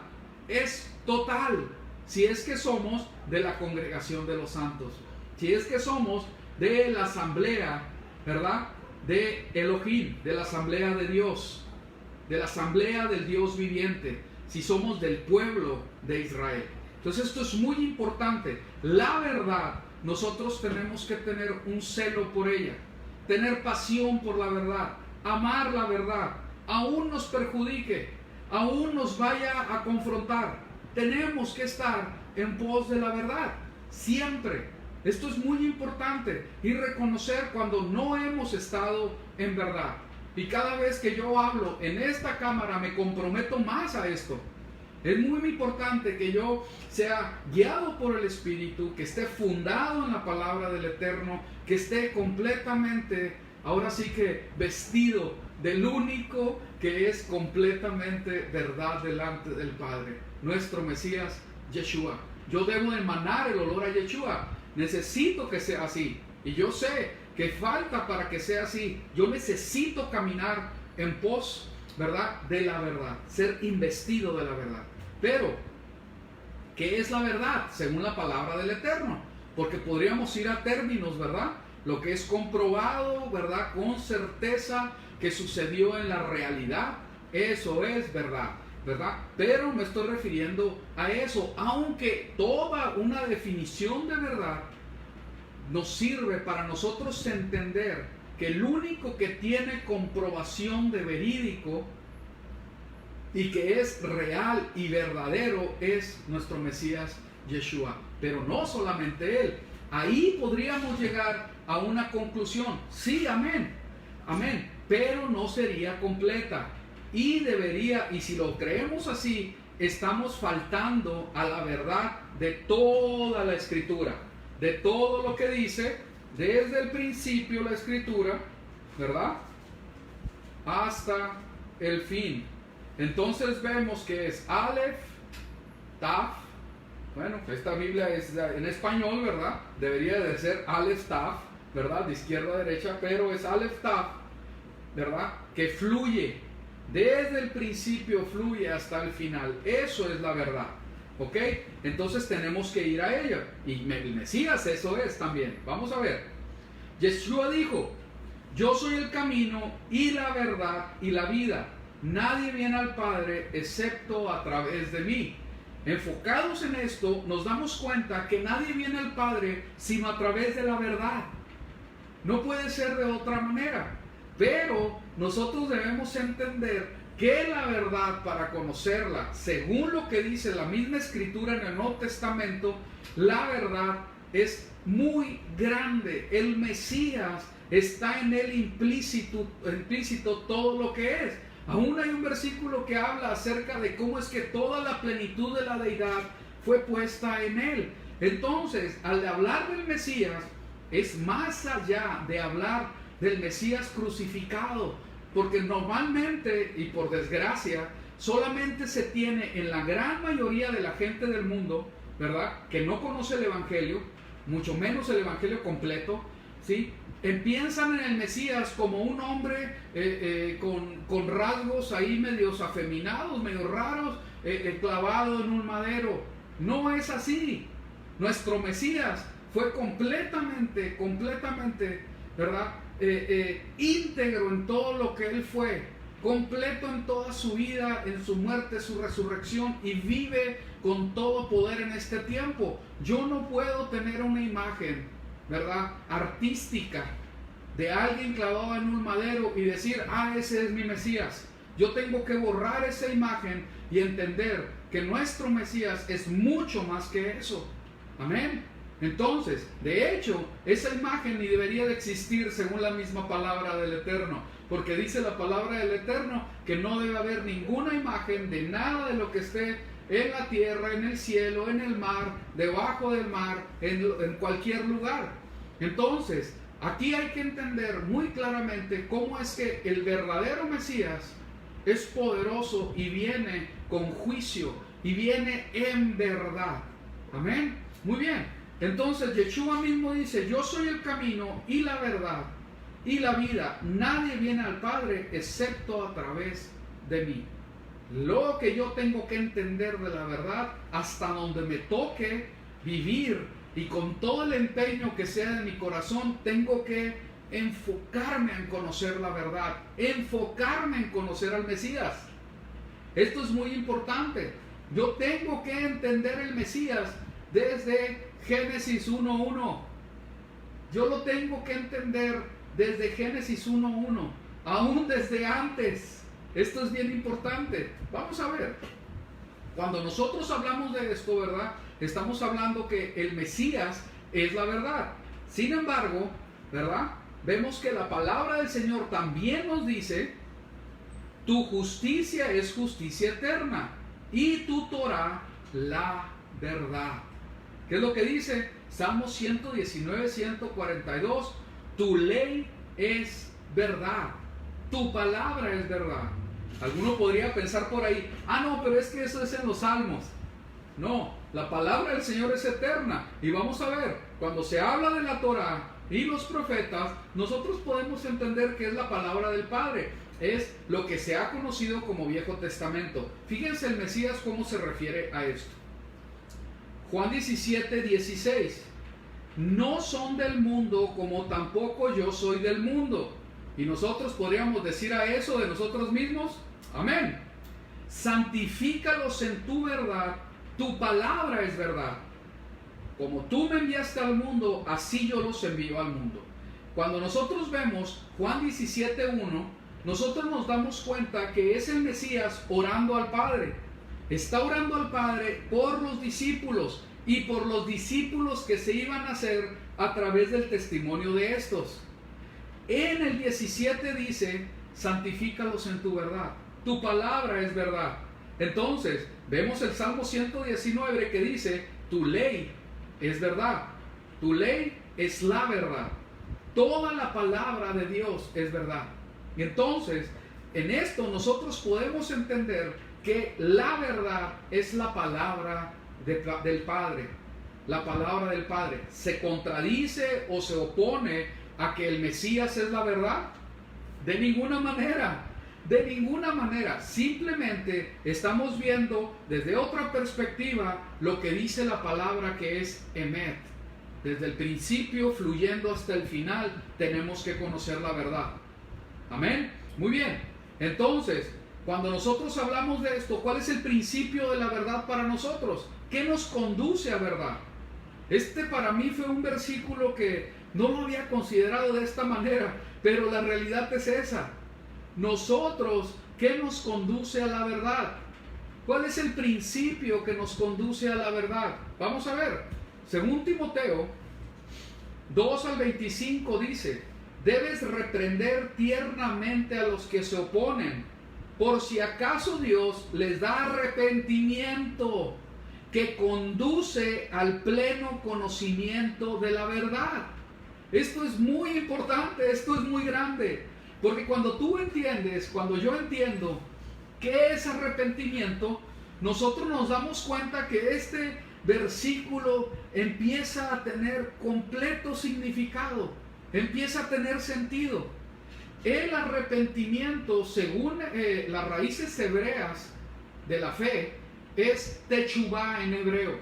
es total, si es que somos de la congregación de los santos, si es que somos de la asamblea, ¿verdad?, de Elohim, de la asamblea de Dios, de la asamblea del Dios viviente, si somos del pueblo de Israel. Entonces esto es muy importante. La verdad, nosotros tenemos que tener un celo por ella, tener pasión por la verdad, amar la verdad, aún nos perjudique, aún nos vaya a confrontar. Tenemos que estar en pos de la verdad, siempre. Esto es muy importante, y reconocer cuando no hemos estado en verdad. Y cada vez que yo hablo en esta cámara me comprometo más a esto. Es muy importante que yo sea guiado por el Espíritu, que esté fundado en la palabra del Eterno, que esté completamente, ahora sí que vestido del único que es completamente verdad delante del Padre, nuestro Mesías Yeshua. Yo debo emanar el olor a Yeshua. Necesito que sea así. Y yo sé que falta para que sea así. Yo necesito caminar en pos, ¿verdad?, de la verdad, ser investido de la verdad. Pero, ¿qué es la verdad? Según la palabra del Eterno. Porque podríamos ir a términos, ¿verdad? Lo que es comprobado, ¿verdad?, con certeza que sucedió en la realidad. Eso es verdad, ¿verdad? Pero me estoy refiriendo a eso. Aunque toda una definición de verdad nos sirve para nosotros entender que el único que tiene comprobación de verídico y que es real y verdadero es nuestro Mesías Yeshua. Pero no solamente Él. Ahí podríamos llegar a una conclusión. Sí, amén. Amén. Pero no sería completa. Y debería, y si lo creemos así, estamos faltando a la verdad de toda la Escritura. De todo lo que dice, desde el principio la Escritura, ¿verdad?, hasta el fin. Entonces vemos que es Aleph, Taf. Bueno, esta Biblia es en español, ¿verdad? Debería de ser Aleph, Taf, ¿verdad? De izquierda a derecha, pero es Aleph, Taf, ¿verdad? Que fluye. Desde el principio fluye hasta el final. Eso es la verdad. ¿Ok? Entonces tenemos que ir a ella. Y el Mesías eso es también. Vamos a ver. Yeshua dijo: yo soy el camino y la verdad y la vida. Nadie viene al Padre excepto a través de mí. Enfocados en esto, nos damos cuenta que nadie viene al Padre sino a través de la verdad. No puede ser de otra manera. Pero nosotros debemos entender que la verdad, para conocerla, según lo que dice la misma Escritura en el Nuevo Testamento, la verdad es muy grande. El Mesías está en él implícito todo lo que es. Aún hay un versículo que habla acerca de cómo es que toda la plenitud de la deidad fue puesta en él. Entonces, al hablar del Mesías, es más allá de hablar del Mesías crucificado, porque normalmente, y por desgracia, solamente se tiene en la gran mayoría de la gente del mundo, ¿verdad?, que no conoce el Evangelio, mucho menos el Evangelio completo, ¿sí? Piensan en el Mesías como un hombre con rasgos ahí medios afeminados, medio raros, clavado en un madero. No es así. Nuestro Mesías fue completamente, ¿verdad?, íntegro en todo lo que él fue, completo en toda su vida, en su muerte, su resurrección, y vive con todo poder en este tiempo. Yo no puedo tener una imagen, ¿verdad?, artística de alguien clavado en un madero y decir: ah, ese es mi Mesías. Yo tengo que borrar esa imagen y entender que nuestro Mesías es mucho más que eso. Amén. Entonces, de hecho, esa imagen ni debería de existir según la misma palabra del Eterno, porque dice la palabra del Eterno que no debe haber ninguna imagen de nada de lo que esté en la tierra, en el cielo, en el mar, debajo del mar, en cualquier lugar. Entonces, aquí hay que entender muy claramente cómo es que el verdadero Mesías es poderoso y viene con juicio y viene en verdad. Amén. Muy bien. Entonces Yeshua mismo dice: yo soy el camino y la verdad y la vida. Nadie viene al Padre excepto a través de mí. Lo que yo tengo que entender de la verdad, hasta donde me toque vivir, y con todo el empeño que sea de mi corazón, tengo que enfocarme en conocer la verdad, enfocarme en conocer al Mesías. Esto es muy importante. Yo tengo que entender el Mesías desde Génesis 1.1. Yo lo tengo que entender desde Génesis 1.1, aún desde antes. Esto es bien importante. Vamos a ver. Cuando nosotros hablamos de esto, ¿verdad?, estamos hablando que el Mesías es la verdad. Sin embargo, ¿verdad?, vemos que la palabra del Señor también nos dice: tu justicia es justicia eterna. y tu Torah la verdad. ¿Qué es lo que dice? Salmos 119, 142. Tu ley es verdad, tu palabra es verdad. Alguno podría pensar por ahí, no, pero es que eso es en los salmos. No, la palabra del Señor es eterna. Y vamos a ver, cuando se habla de la Torah y los profetas, nosotros podemos entender que es la palabra del Padre. Es lo que se ha conocido como Viejo Testamento. Fíjense el Mesías cómo se refiere a esto. Juan 17, 16. No son del mundo como tampoco yo soy del mundo. Y nosotros podríamos decir a eso de nosotros mismos, amén. Santifícalos en tu verdad, tu palabra es verdad. Como tú me enviaste al mundo, así yo los envío al mundo. Cuando nosotros vemos Juan 17, 1, nosotros nos damos cuenta que es el Mesías orando al Padre. Está orando al Padre por los discípulos y por los discípulos que se iban a hacer a través del testimonio de estos. En el 17 dice, santifícalos en tu verdad, tu palabra es verdad. Entonces, vemos el Salmo 119 que dice, tu ley es verdad, tu ley es la verdad. Toda la palabra de Dios es verdad. Y entonces, en esto nosotros podemos entender que la verdad es la palabra del Padre. La palabra del Padre. ¿Se contradice o se opone a que el Mesías es la verdad? De ninguna manera. De ninguna manera. Simplemente estamos viendo desde otra perspectiva lo que dice la palabra, que es Emet. Desde el principio fluyendo hasta el final tenemos que conocer la verdad. Amén. Muy bien. Entonces, cuando nosotros hablamos de esto, ¿cuál es el principio de la verdad para nosotros? ¿Qué nos conduce a verdad? Este para mí fue un versículo que no lo había considerado de esta manera, pero la realidad es esa. Nosotros, ¿qué nos conduce a la verdad? ¿Cuál es el principio que nos conduce a la verdad? Vamos a ver. Según Timoteo 2 al 25 dice, debes reprender tiernamente a los que se oponen, por si acaso Dios les da arrepentimiento que conduce al pleno conocimiento de la verdad. Esto es muy importante, esto es muy grande, porque cuando tú entiendes, cuando yo entiendo qué es arrepentimiento, nosotros nos damos cuenta que este versículo empieza a tener completo significado, empieza a tener sentido. El arrepentimiento, según las raíces hebreas de la fe, es techubá en hebreo.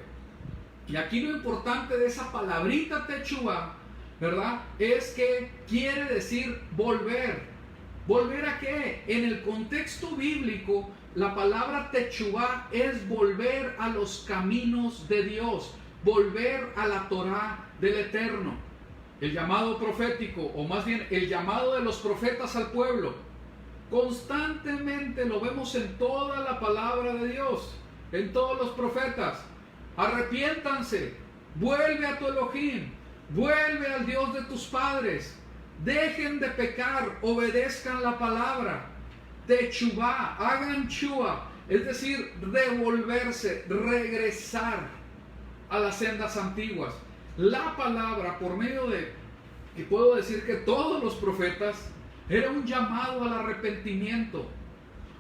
Y aquí lo importante de esa palabrita techubá, ¿verdad?, es que quiere decir volver. ¿Volver a qué? En el contexto bíblico, la palabra techubá es volver a los caminos de Dios, volver a la Torah del Eterno. El llamado profético, o más bien el llamado de los profetas al pueblo, constantemente lo vemos en toda la palabra de Dios, en todos los profetas. Arrepiéntanse, vuelve a tu Elohim, vuelve al Dios de tus padres, dejen de pecar, obedezcan la palabra, techubá, hagan chua, es decir, devolverse, regresar a las sendas antiguas. La palabra, por medio de, y puedo decir que todos los profetas, era un llamado al arrepentimiento,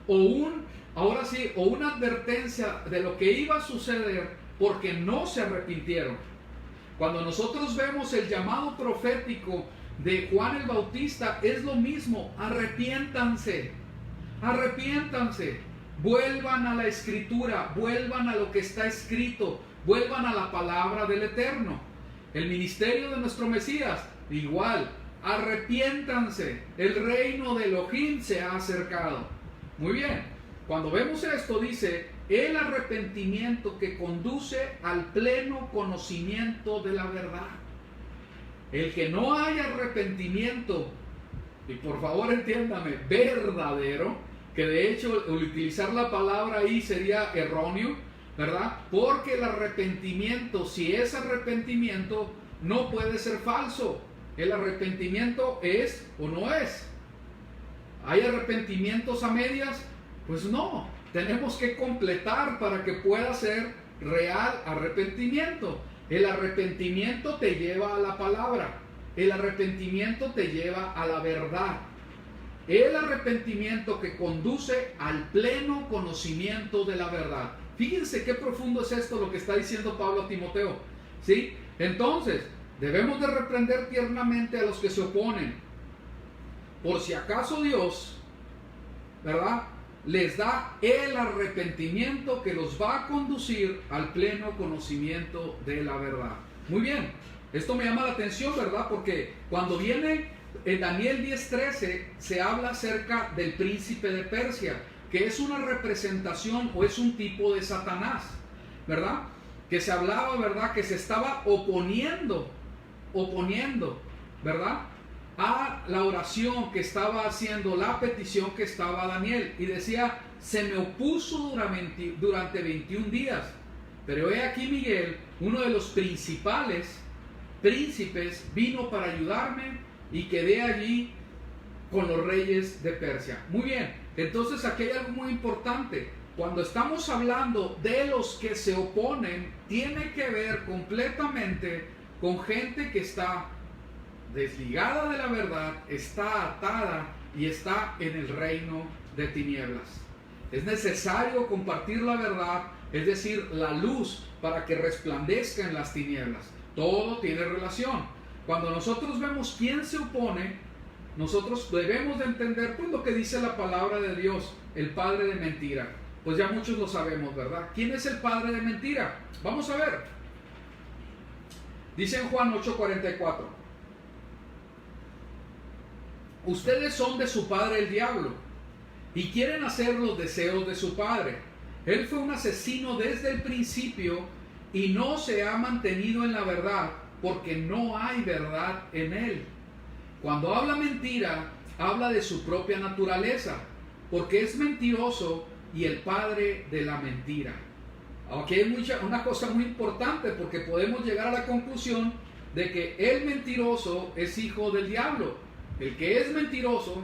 o una advertencia de lo que iba a suceder porque no se arrepintieron. Cuando nosotros vemos el llamado profético de Juan el Bautista, es lo mismo: arrepiéntanse, arrepiéntanse, vuelvan a la escritura, vuelvan a lo que está escrito, vuelvan a la palabra del Eterno. El ministerio de nuestro Mesías, igual, arrepiéntanse, el reino de Elohim se ha acercado. Muy bien, cuando vemos esto dice, el arrepentimiento que conduce al pleno conocimiento de la verdad. El que no hay arrepentimiento, y por favor entiéndame, verdadero, que de hecho utilizar la palabra ahí sería erróneo, ¿verdad? Porque el arrepentimiento, si es arrepentimiento, no puede ser falso. El arrepentimiento es o no es. ¿Hay arrepentimientos a medias? Pues no. tenemos que completar para que pueda ser real arrepentimiento. El arrepentimiento te lleva a la palabra. El arrepentimiento te lleva a la verdad. El arrepentimiento que conduce al pleno conocimiento de la verdad. Fíjense qué profundo es esto lo que está diciendo Pablo a Timoteo, ¿sí? Entonces, debemos de reprender tiernamente a los que se oponen, por si acaso Dios, ¿verdad?, les da el arrepentimiento que los va a conducir al pleno conocimiento de la verdad. Muy bien, esto me llama la atención, ¿verdad? Porque cuando viene en Daniel 10:13 se habla acerca del príncipe de Persia, que es una representación o es un tipo de Satanás, ¿verdad? Que se hablaba, ¿verdad?, que se estaba oponiendo, ¿verdad?, a la oración que estaba haciendo, la petición que estaba Daniel, y decía, se me opuso durante 21 días, pero he aquí Miguel, uno de los principales príncipes, vino para ayudarme y quedé allí con los reyes de Persia. Muy bien, entonces aquí hay algo muy importante. Cuando estamos hablando de los que se oponen, tiene que ver completamente con gente que está desligada de la verdad, está atada y está en el reino de tinieblas. Es necesario compartir la verdad, es decir, la luz, para que resplandezca en las tinieblas. Todo tiene relación. Cuando nosotros vemos quién se opone, nosotros debemos de entender pues lo que dice la palabra de Dios, el padre de mentira. Pues ya muchos lo sabemos, ¿verdad? ¿Quién es el padre de mentira? Vamos a ver. Dice en Juan 8:44. Ustedes son de su padre el diablo y quieren hacer los deseos de su padre. Él fue un asesino desde el principio y no se ha mantenido en la verdad porque no hay verdad en él. Cuando habla mentira, habla de su propia naturaleza, porque es mentiroso y el padre de la mentira. Aquí hay una cosa muy importante, porque podemos llegar a la conclusión de que el mentiroso es hijo del diablo. El que es mentiroso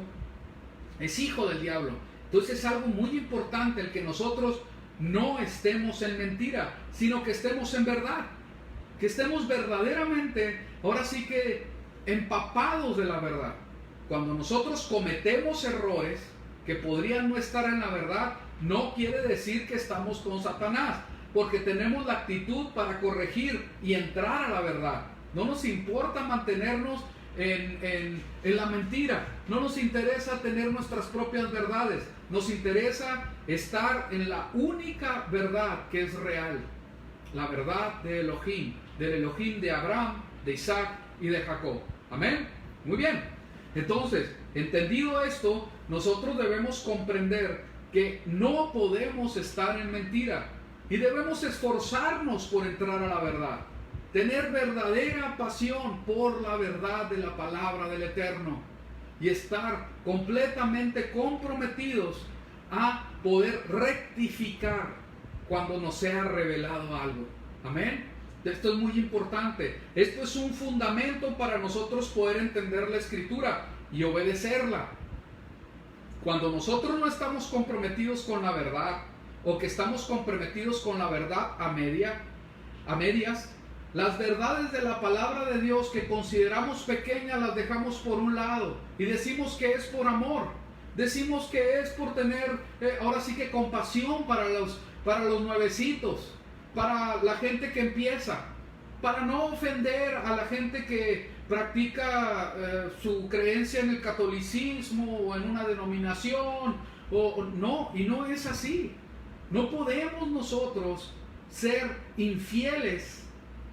es hijo del diablo. Entonces es algo muy importante el que nosotros no estemos en mentira, sino que estemos en verdad. Que estemos verdaderamente, ahora sí que empapados de la verdad. Cuando nosotros cometemos errores que podrían no estar en la verdad, no quiere decir que estamos con Satanás, porque tenemos la actitud para corregir y entrar a la verdad. No nos importa mantenernos en la mentira, no nos interesa tener nuestras propias verdades, nos interesa estar en la única verdad que es real, la verdad de Elohim, del Elohim de Abraham, de Isaac y de Jacob. Amén. Muy bien. Entonces, entendido esto, nosotros debemos comprender que no podemos estar en mentira y debemos esforzarnos por entrar a la verdad. Tener verdadera pasión por la verdad de la palabra del Eterno y estar completamente comprometidos a poder rectificar cuando nos sea revelado algo. Amén. Esto es muy importante. Esto es un fundamento para nosotros poder entender la Escritura y obedecerla. Cuando nosotros no estamos comprometidos con la verdad, o que estamos comprometidos con la verdad a medias, las verdades de la palabra de Dios que consideramos pequeñas las dejamos por un lado y decimos que es por amor, decimos que es por tener ahora sí que compasión para los nuevecitos, para la gente que empieza, para no ofender a la gente que practica su creencia en el catolicismo o en una denominación, y no es así. No podemos nosotros ser infieles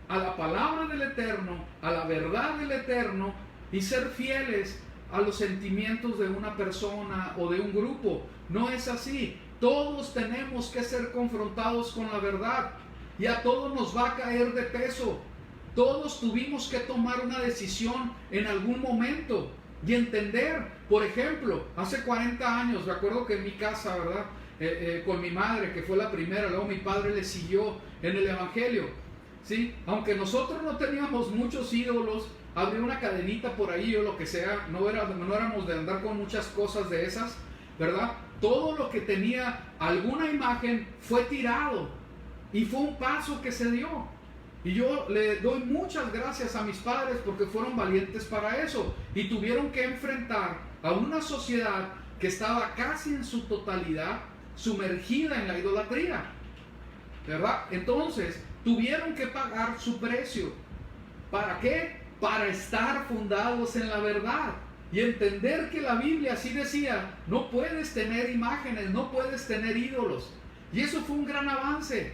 a la palabra del Eterno, a la verdad del Eterno, y ser fieles a los sentimientos de una persona o de un grupo. No es así. Todos tenemos que ser confrontados con la verdad y a todos nos va a caer de peso. Todos tuvimos que tomar una decisión en algún momento y entender. Por ejemplo, hace 40 años, me acuerdo que en mi casa, ¿verdad? Con mi madre, que fue la primera, luego mi padre le siguió en el Evangelio, ¿sí? Aunque nosotros no teníamos muchos ídolos, había una cadenita por ahí o lo que sea, no éramos de andar con muchas cosas de esas, ¿verdad? Todo lo que tenía alguna imagen fue tirado y fue un paso que se dio. Y yo le doy muchas gracias a mis padres porque fueron valientes para eso y tuvieron que enfrentar a una sociedad que estaba casi en su totalidad sumergida en la idolatría, ¿verdad? Entonces tuvieron que pagar su precio. ¿Para qué? Para estar fundados en la verdad y entender que la Biblia así decía: no puedes tener imágenes, no puedes tener ídolos. Y eso fue un gran avance.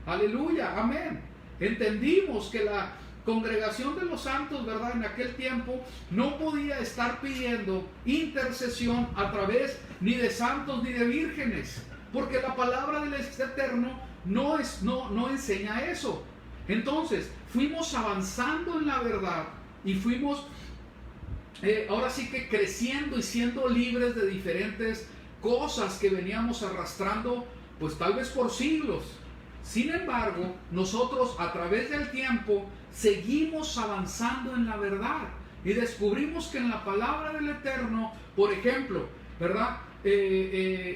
Aleluya, amén. Entendimos que la congregación de los santos, ¿verdad?, en aquel tiempo no podía estar pidiendo intercesión a través ni de santos ni de vírgenes, porque la palabra del Eterno no enseña eso. Entonces fuimos avanzando en la verdad y fuimos ahora sí que creciendo y siendo libres de diferentes cosas que veníamos arrastrando, pues tal vez por siglos. Sin embargo, nosotros a través del tiempo seguimos avanzando en la verdad y descubrimos que en la palabra del Eterno, por ejemplo, ¿verdad?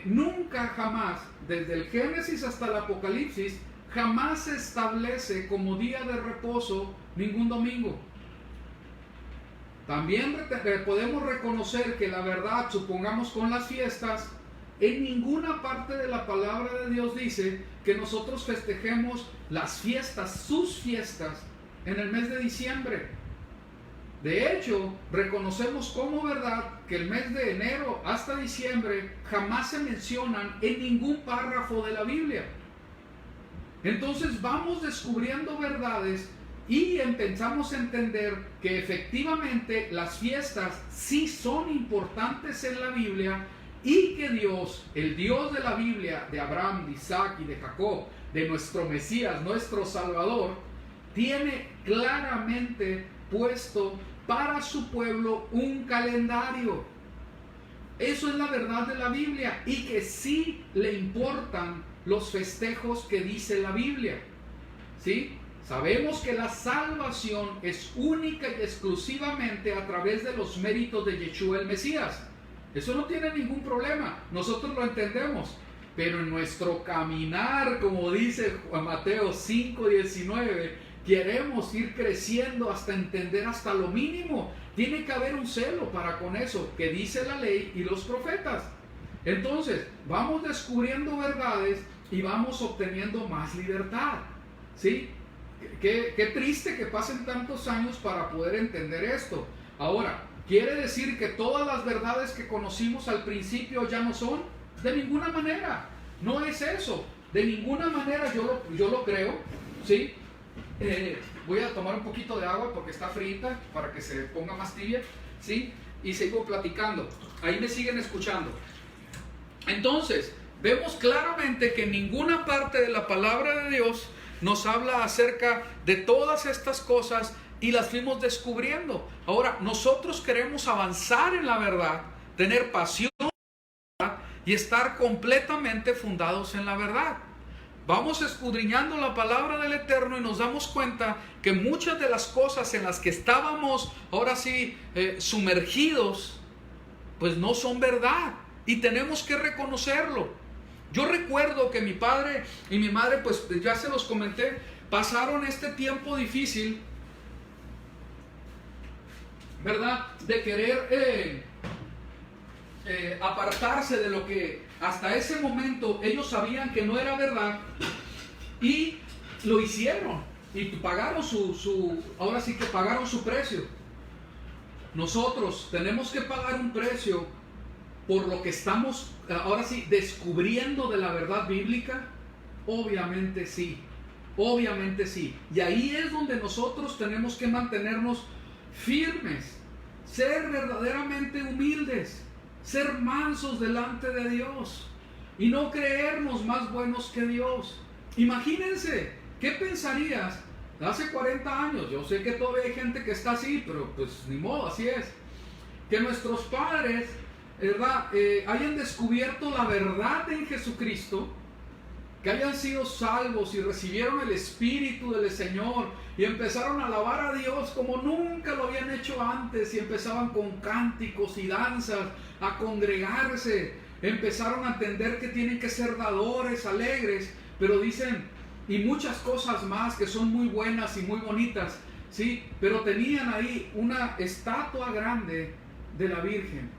Nunca jamás, desde el Génesis hasta el Apocalipsis, jamás se establece como día de reposo ningún domingo. También podemos reconocer que la verdad, supongamos con las fiestas, en ninguna parte de la palabra de Dios dice que nosotros festejemos las fiestas, sus fiestas, en el mes de diciembre. De hecho, reconocemos como verdad que el mes de enero hasta diciembre jamás se mencionan en ningún párrafo de la Biblia. Entonces vamos descubriendo verdades y empezamos a entender que efectivamente las fiestas sí son importantes en la Biblia y que Dios, el Dios de la Biblia, de Abraham, de Isaac y de Jacob, de nuestro Mesías, nuestro Salvador, tiene claramente puesto para su pueblo un calendario. Eso es la verdad de la Biblia y que sí le importan los festejos que dice la Biblia. ¿Sí? Sabemos que la salvación es única y exclusivamente a través de los méritos de Yeshua el Mesías. Eso no tiene ningún problema, nosotros lo entendemos. Pero en nuestro caminar, como dice Mateo 5:19, queremos ir creciendo hasta entender hasta lo mínimo. Tiene que haber un celo para con eso que dice la ley y los profetas. Entonces, vamos descubriendo verdades y vamos obteniendo más libertad. ¿Sí? Qué triste que pasen tantos años para poder entender esto. Ahora, ¿quiere decir que todas las verdades que conocimos al principio ya no son? De ninguna manera. No es eso. De ninguna manera yo lo creo. ¿Sí? Voy a tomar un poquito de agua porque está frita para que se ponga más tibia. ¿Sí? Y sigo platicando. Ahí me siguen escuchando. Entonces, vemos claramente que en ninguna parte de la palabra de Dios nos habla acerca de todas estas cosas y las fuimos descubriendo. Ahora, nosotros queremos avanzar en la verdad, tener pasión y estar completamente fundados en la verdad. Vamos escudriñando la palabra del Eterno y nos damos cuenta que muchas de las cosas en las que estábamos ahora sí sumergidos, pues no son verdad y tenemos que reconocerlo. Yo recuerdo que mi padre y mi madre, pues ya se los comenté, pasaron este tiempo difícil, ¿verdad? De querer apartarse de lo que hasta ese momento ellos sabían que no era verdad y lo hicieron y pagaron ahora sí que pagaron su precio. Nosotros tenemos que pagar un precio por lo que estamos ahora sí descubriendo de la verdad bíblica. Obviamente sí, obviamente sí. Y ahí es donde nosotros tenemos que mantenernos firmes, ser verdaderamente humildes, ser mansos delante de Dios y no creernos más buenos que Dios. Imagínense, ¿qué pensarías hace 40 años? Yo sé que todavía hay gente que está así, pero pues ni modo, así es. Que nuestros padres, ¿verdad?, hayan descubierto la verdad en Jesucristo, que hayan sido salvos y recibieron el Espíritu del Señor y empezaron a alabar a Dios como nunca lo habían hecho antes y empezaban con cánticos y danzas a congregarse, empezaron a entender que tienen que ser dadores, alegres, pero dicen, y muchas cosas más que son muy buenas y muy bonitas, ¿sí? Pero tenían ahí una estatua grande de la Virgen.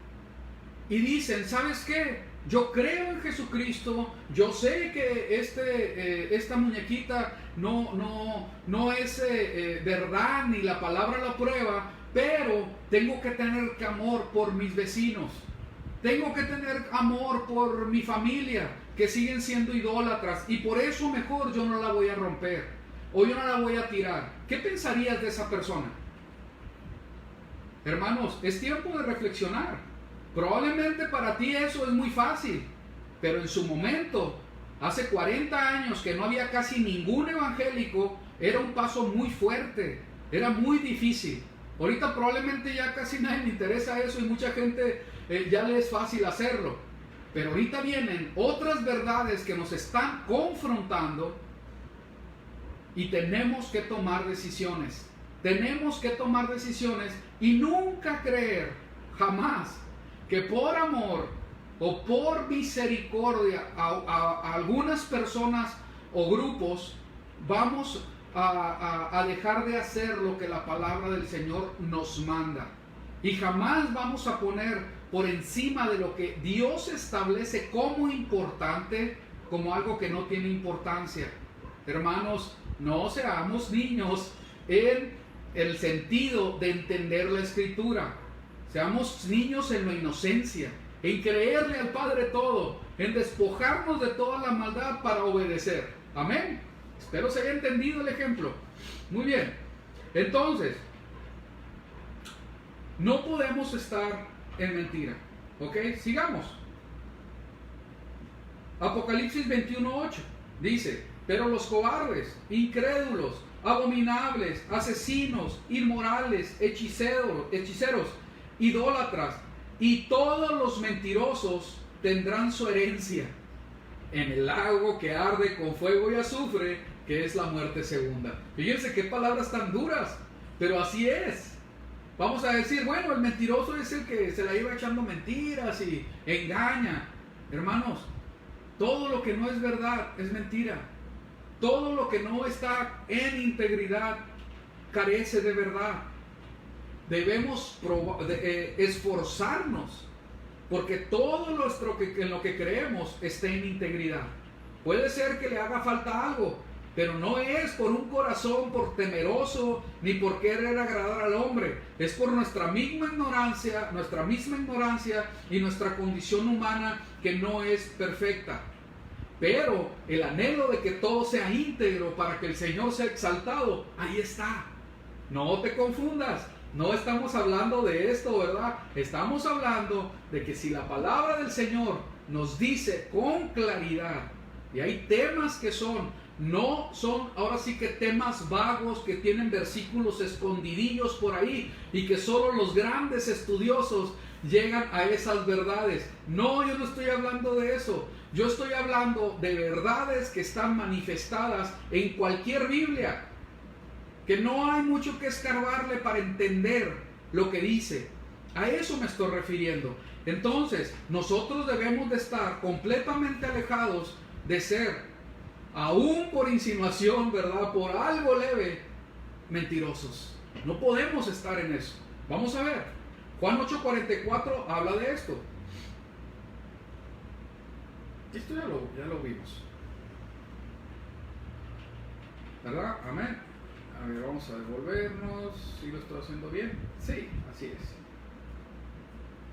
Y dicen, ¿sabes qué? Yo creo en Jesucristo, yo sé que esta muñequita no es verdad, ni la palabra la prueba, pero tengo que tener amor por mis vecinos, tengo que tener amor por mi familia, que siguen siendo idólatras, y por eso mejor yo no la voy a romper, o yo no la voy a tirar. ¿Qué pensarías de esa persona? Hermanos, es tiempo de reflexionar. Probablemente para ti eso es muy fácil, pero en su momento, hace 40 años que no había casi ningún evangélico, era un paso muy fuerte, era muy difícil. Ahorita probablemente ya casi nadie le interesa eso y mucha gente ya le es fácil hacerlo. Pero ahorita vienen otras verdades que nos están confrontando y tenemos que tomar decisiones. Tenemos que tomar decisiones y nunca creer, jamás, que por amor o por misericordia a algunas personas o grupos vamos a dejar de hacer lo que la palabra del Señor nos manda. Y jamás vamos a poner por encima de lo que Dios establece como importante, como algo que no tiene importancia. Hermanos, no seamos niños en el sentido de entender la Escritura. Seamos niños en la inocencia, en creerle al Padre todo, en despojarnos de toda la maldad para obedecer. Amén. Espero se haya entendido el ejemplo. Muy bien. Entonces, no podemos estar en mentira. ¿Ok? Sigamos. Apocalipsis 21:8 dice, pero los cobardes, incrédulos, abominables, asesinos, inmorales, hechiceros, idólatras y todos los mentirosos tendrán su herencia en el lago que arde con fuego y azufre, que es la muerte segunda. Fíjense qué palabras tan duras, pero así es. Vamos a decir, bueno, el mentiroso es el que se la iba echando mentiras y engaña. Hermanos, todo lo que no es verdad es mentira. Todo lo que no está en integridad carece de verdad. Debemos esforzarnos porque todo en lo que creemos esté en integridad. Puede ser que le haga falta algo, pero no es por un corazón por temeroso ni por querer agradar al hombre. Es por nuestra misma ignorancia y nuestra condición humana que no es perfecta. Pero el anhelo de que todo sea íntegro para que el Señor sea exaltado, ahí está. No te confundas. No estamos hablando de esto, ¿verdad? Estamos hablando de que si la palabra del Señor nos dice con claridad, y hay temas que no son ahora sí que temas vagos que tienen versículos escondidillos por ahí y que solo los grandes estudiosos llegan a esas verdades. No, yo no estoy hablando de eso. Yo estoy hablando de verdades que están manifestadas en cualquier Biblia, que no hay mucho que escarbarle para entender lo que dice. A eso me estoy refiriendo. Entonces, nosotros debemos de estar completamente alejados de ser, aún por insinuación, ¿verdad?, por algo leve, mentirosos. No podemos estar en eso. Vamos a ver. Juan 8:44 habla de esto. Esto ya lo vimos, ¿verdad? Amén. A ver, vamos a devolvernos. ¿Sí lo estoy haciendo bien? Sí, así es.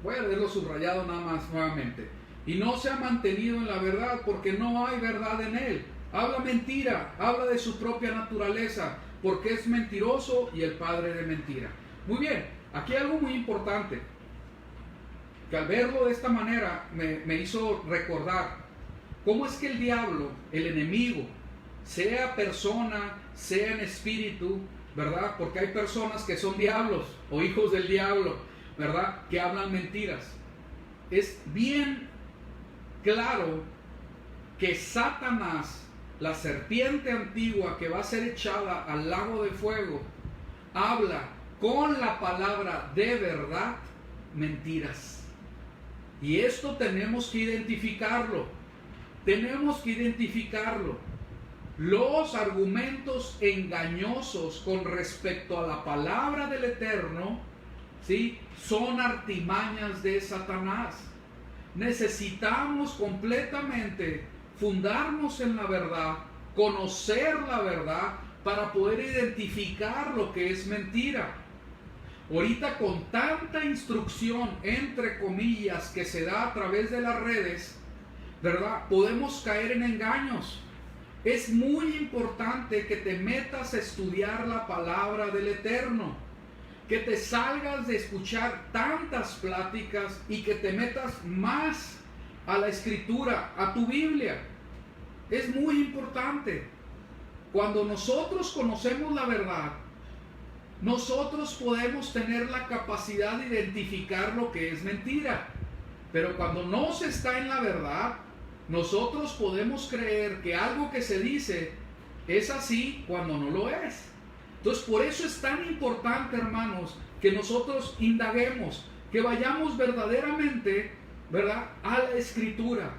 Voy a leerlo subrayado nada más nuevamente. Y no se ha mantenido en la verdad porque no hay verdad en él. Habla mentira, habla de su propia naturaleza, porque es mentiroso y el padre de mentira. Muy bien, aquí hay algo muy importante, que al verlo de esta manera me hizo recordar cómo es que el diablo, el enemigo, sea persona, sea en espíritu, ¿verdad? Porque hay personas que son diablos o hijos del diablo, ¿verdad?, que hablan mentiras. Es bien claro que Satanás, la serpiente antigua que va a ser echada al lago de fuego, habla con la palabra de verdad mentiras. Y esto tenemos que identificarlo. Tenemos que identificarlo. Los argumentos engañosos con respecto a la palabra del Eterno, ¿sí?, son artimañas de Satanás. Necesitamos completamente fundarnos en la verdad, conocer la verdad para poder identificar lo que es mentira. Ahorita con tanta instrucción, entre comillas, que se da a través de las redes, ¿verdad?, podemos caer en engaños. Es muy importante que te metas a estudiar la palabra del Eterno, que te salgas de escuchar tantas pláticas y que te metas más a la Escritura, a tu Biblia. Es muy importante. Cuando nosotros conocemos la verdad, nosotros podemos tener la capacidad de identificar lo que es mentira. Pero cuando no se está en la verdad, nosotros podemos creer que algo que se dice es así cuando no lo es. Entonces, por eso es tan importante, hermanos, que nosotros indaguemos, que vayamos verdaderamente, ¿verdad?, a la Escritura.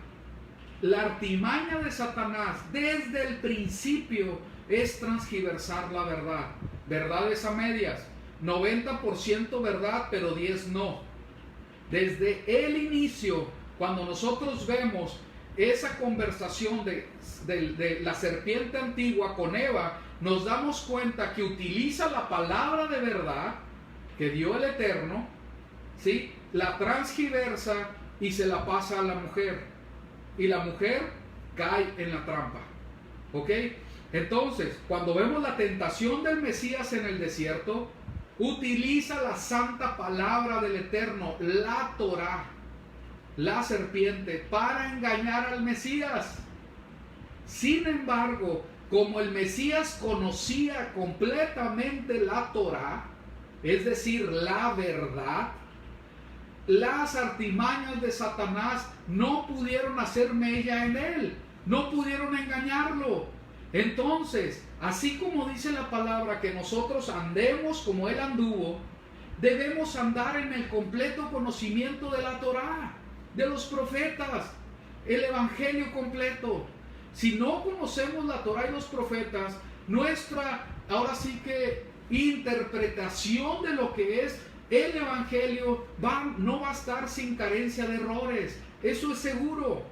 La artimaña de Satanás desde el principio es transgiversar la verdad. Verdades a medias. 90% verdad, pero 10 no. Desde el inicio, cuando nosotros vemos esa conversación de la serpiente antigua con Eva, nos damos cuenta que utiliza la palabra de verdad que dio el Eterno, ¿sí?, la transgiversa y se la pasa a la mujer. Y la mujer cae en la trampa. ¿Ok? Entonces, cuando vemos la tentación del Mesías en el desierto, utiliza la santa palabra del Eterno, la Torá, la serpiente, para engañar al Mesías. Sin embargo, como el Mesías conocía completamente la Torá, es decir, la verdad, las artimañas de Satanás no pudieron hacer mella en él, no pudieron engañarlo. Entonces, así como dice la palabra que nosotros andemos como él anduvo, debemos andar en el completo conocimiento de la Torá, de los profetas, el evangelio completo. Si no conocemos la Torá y los profetas, nuestra, ahora sí que, interpretación de lo que es el evangelio no va a estar sin carencia de errores. Eso es seguro.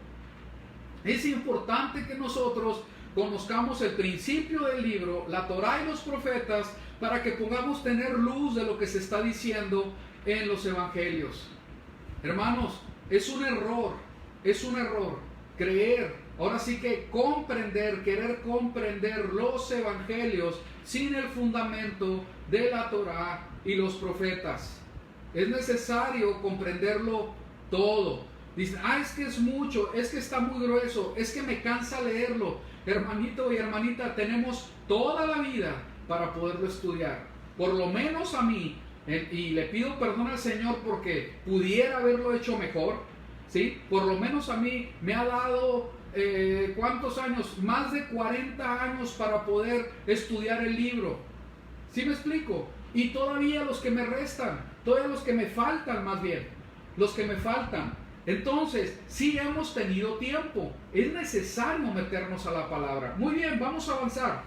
Es importante que nosotros conozcamos el principio del libro, la Torá y los profetas, para que podamos tener luz de lo que se está diciendo en los evangelios. Hermanos, es un error creer, ahora sí que querer comprender los evangelios sin el fundamento de la Torá y los profetas. Es necesario comprenderlo todo. Dicen, es que es mucho, es que está muy grueso, es que me cansa leerlo. Hermanito y hermanita, tenemos toda la vida para poderlo estudiar. Por lo menos a mí, y le pido perdón al Señor porque pudiera haberlo hecho mejor, ¿sí? Por lo menos a mí me ha dado, ¿cuántos años? Más de 40 años para poder estudiar el libro. ¿Sí me explico? Y todavía los que me restan, todavía los que me faltan más bien, los que me faltan. Entonces, sí hemos tenido tiempo. Es necesario meternos a la palabra. Muy bien, vamos a avanzar.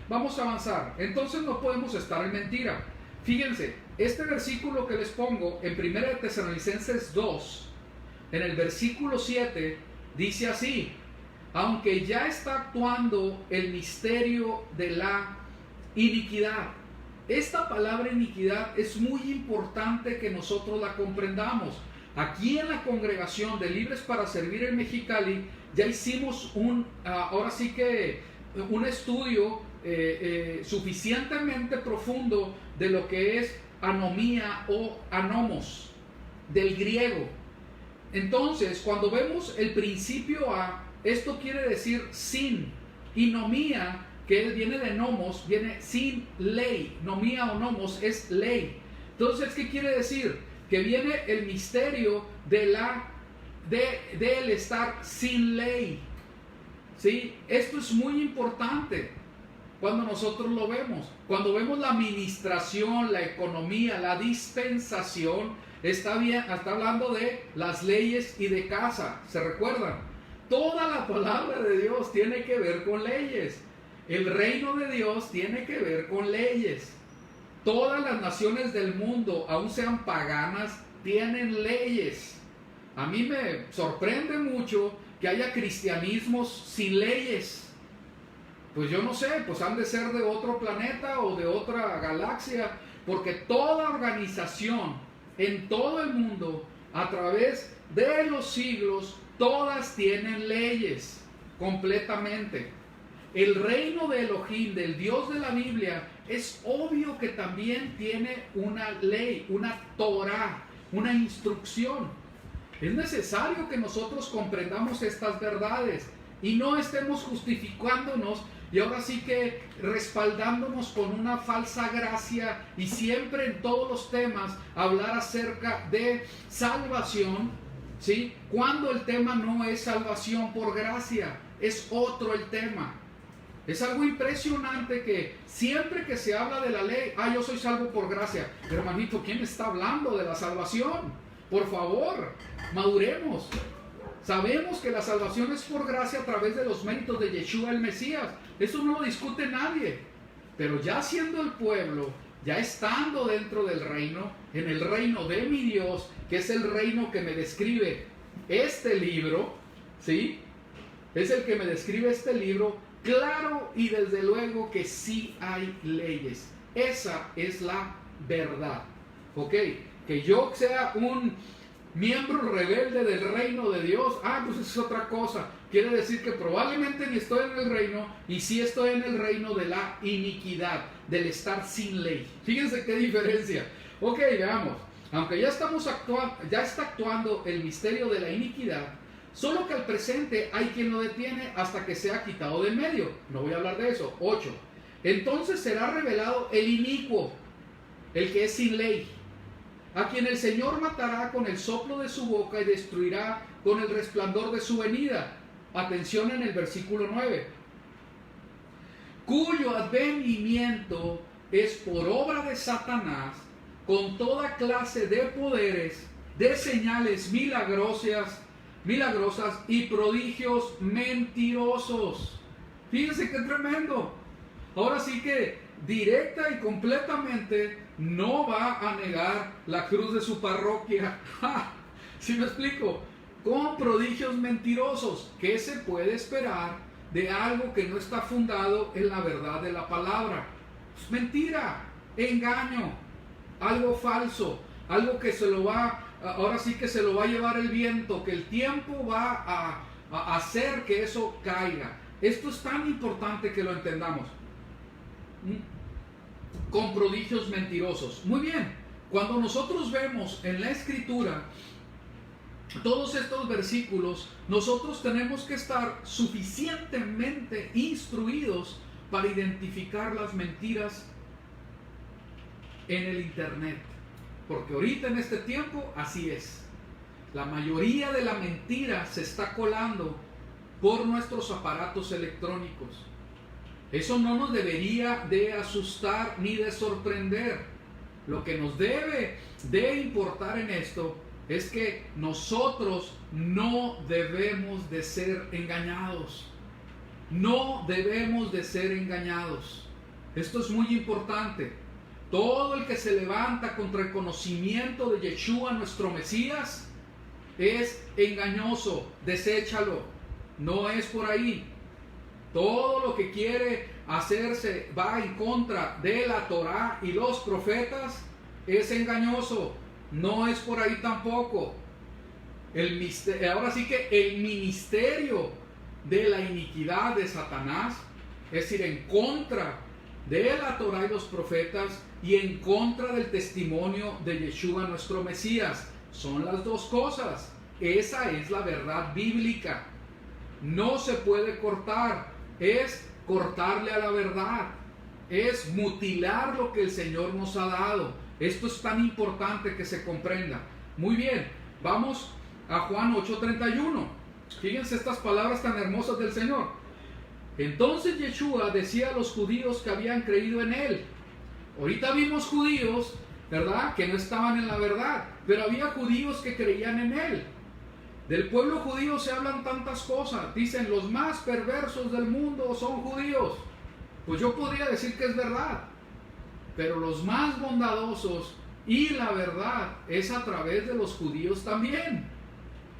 Vamos a avanzar. Entonces no podemos estar en mentira. Fíjense, este versículo que les pongo en 1 Tesalonicenses 2, en el versículo 7, dice así: aunque ya está actuando el misterio de la iniquidad. Esta palabra iniquidad es muy importante que nosotros la comprendamos. Aquí en la congregación de Libres para Servir en Mexicali ya hicimos ahora sí que un estudio suficientemente profundo de lo que es anomía o anomos, del griego. Entonces, cuando vemos el principio a, esto quiere decir sin, y nomía, que viene de nomos, viene sin ley. Nomía o nomos es ley. Entonces, ¿qué quiere decir? Que viene el misterio del estar sin ley. ¿Sí? Esto es muy importante cuando nosotros lo vemos. Cuando vemos la administración, la economía, la dispensación, está hablando de las leyes y de casa. ¿Se recuerdan? Toda la palabra de Dios tiene que ver con leyes. El reino de Dios tiene que ver con leyes. Todas las naciones del mundo, aun sean paganas, tienen leyes. A mí me sorprende mucho que haya cristianismos sin leyes. Pues yo no sé, pues han de ser de otro planeta o de otra galaxia, porque toda organización en todo el mundo, a través de los siglos, todas tienen leyes, completamente. El reino de Elohim, del Dios de la Biblia, es obvio que también tiene una ley, una Torah, una instrucción. Es necesario que nosotros comprendamos estas verdades y no estemos justificándonos y ahora sí que respaldándonos con una falsa gracia y siempre en todos los temas hablar acerca de salvación, ¿sí? Cuando el tema no es salvación por gracia, es otro el tema. Es algo impresionante que siempre que se habla de la ley, yo soy salvo por gracia. Hermanito, ¿quién está hablando de la salvación? Por favor, maduremos. Sabemos que la salvación es por gracia a través de los méritos de Yeshua el Mesías. Eso no lo discute nadie. Pero ya siendo el pueblo, ya estando dentro del reino, en el reino de mi Dios, que es el reino que me describe este libro, ¿sí? Es el que me describe este libro. Claro y desde luego que sí hay leyes. Esa es la verdad. ¿Ok? Que yo sea un miembro rebelde del reino de Dios, pues es otra cosa. Quiere decir que probablemente ni estoy en el reino y sí estoy en el reino de la iniquidad, del estar sin ley. Fíjense qué diferencia. Ok, veamos. Aunque ya está actuando el misterio de la iniquidad, solo que al presente hay quien lo detiene hasta que sea quitado del medio. No voy a hablar de eso. 8. Entonces será revelado el inicuo, el que es sin ley, a quien el Señor matará con el soplo de su boca y destruirá con el resplandor de su venida. Atención en el versículo 9. Cuyo advenimiento es por obra de Satanás, con toda clase de poderes, de señales milagrosas y prodigios mentirosos. Fíjense qué tremendo. Ahora sí que directa y completamente no va a negar la cruz de su parroquia. ¿Sí me explico? Con prodigios mentirosos. ¿Qué se puede esperar de algo que no está fundado en la verdad de la palabra? Pues mentira, engaño, algo falso, algo que ahora sí que se lo va a llevar el viento, que el tiempo va a hacer que eso caiga. Esto es tan importante que lo entendamos. Con prodigios mentirosos. Muy bien, cuando nosotros vemos en la Escritura todos estos versículos, nosotros tenemos que estar suficientemente instruidos para identificar las mentiras en el internet. Porque ahorita en este tiempo así es. La mayoría de la mentira se está colando por nuestros aparatos electrónicos. Eso no nos debería de asustar ni de sorprender. Lo que nos debe de importar en esto es que nosotros no debemos de ser engañados. No debemos de ser engañados. Esto es muy importante. Todo el que se levanta contra el conocimiento de Yeshua, nuestro Mesías, es engañoso. Deséchalo. No es por ahí. Todo lo que quiere hacerse va en contra de la Torah y los profetas es engañoso. No es por ahí tampoco. Ahora sí que el ministerio de la iniquidad de Satanás, es ir en contra de la Torah y los profetas y en contra del testimonio de Yeshua nuestro Mesías. Son las dos cosas. Esa es la verdad bíblica. No se puede cortar. Es cortarle a la verdad. Es mutilar lo que el Señor nos ha dado. Esto es tan importante que se comprenda. Muy bien, vamos a Juan 8:31. Fíjense estas palabras tan hermosas del Señor. Entonces Yeshua decía a los judíos que habían creído en él. Ahorita vimos judíos, ¿verdad?, que no estaban en la verdad. pero había judíos que creían en él. Del pueblo judío se hablan tantas cosas. Dicen, los más perversos del mundo son judíos. Pues yo podría decir que es verdad, pero los más bondadosos y la verdad es a través de los judíos también.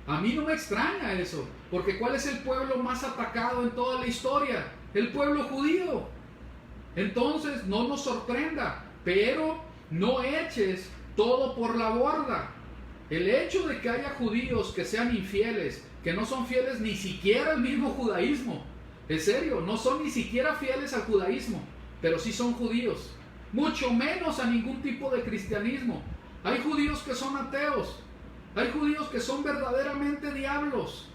A mí no me extraña eso, porque ¿cuál es el pueblo más atacado en toda la historia? El pueblo judío. Entonces no nos sorprenda, pero no eches todo por la borda. El hecho de que haya judíos que sean infieles, que no son fieles ni siquiera al mismo judaísmo, en serio, no son ni siquiera fieles al judaísmo, pero sí son judíos, mucho menos a ningún tipo de cristianismo. Hay judíos que son ateos, hay judíos que son verdaderamente diablos,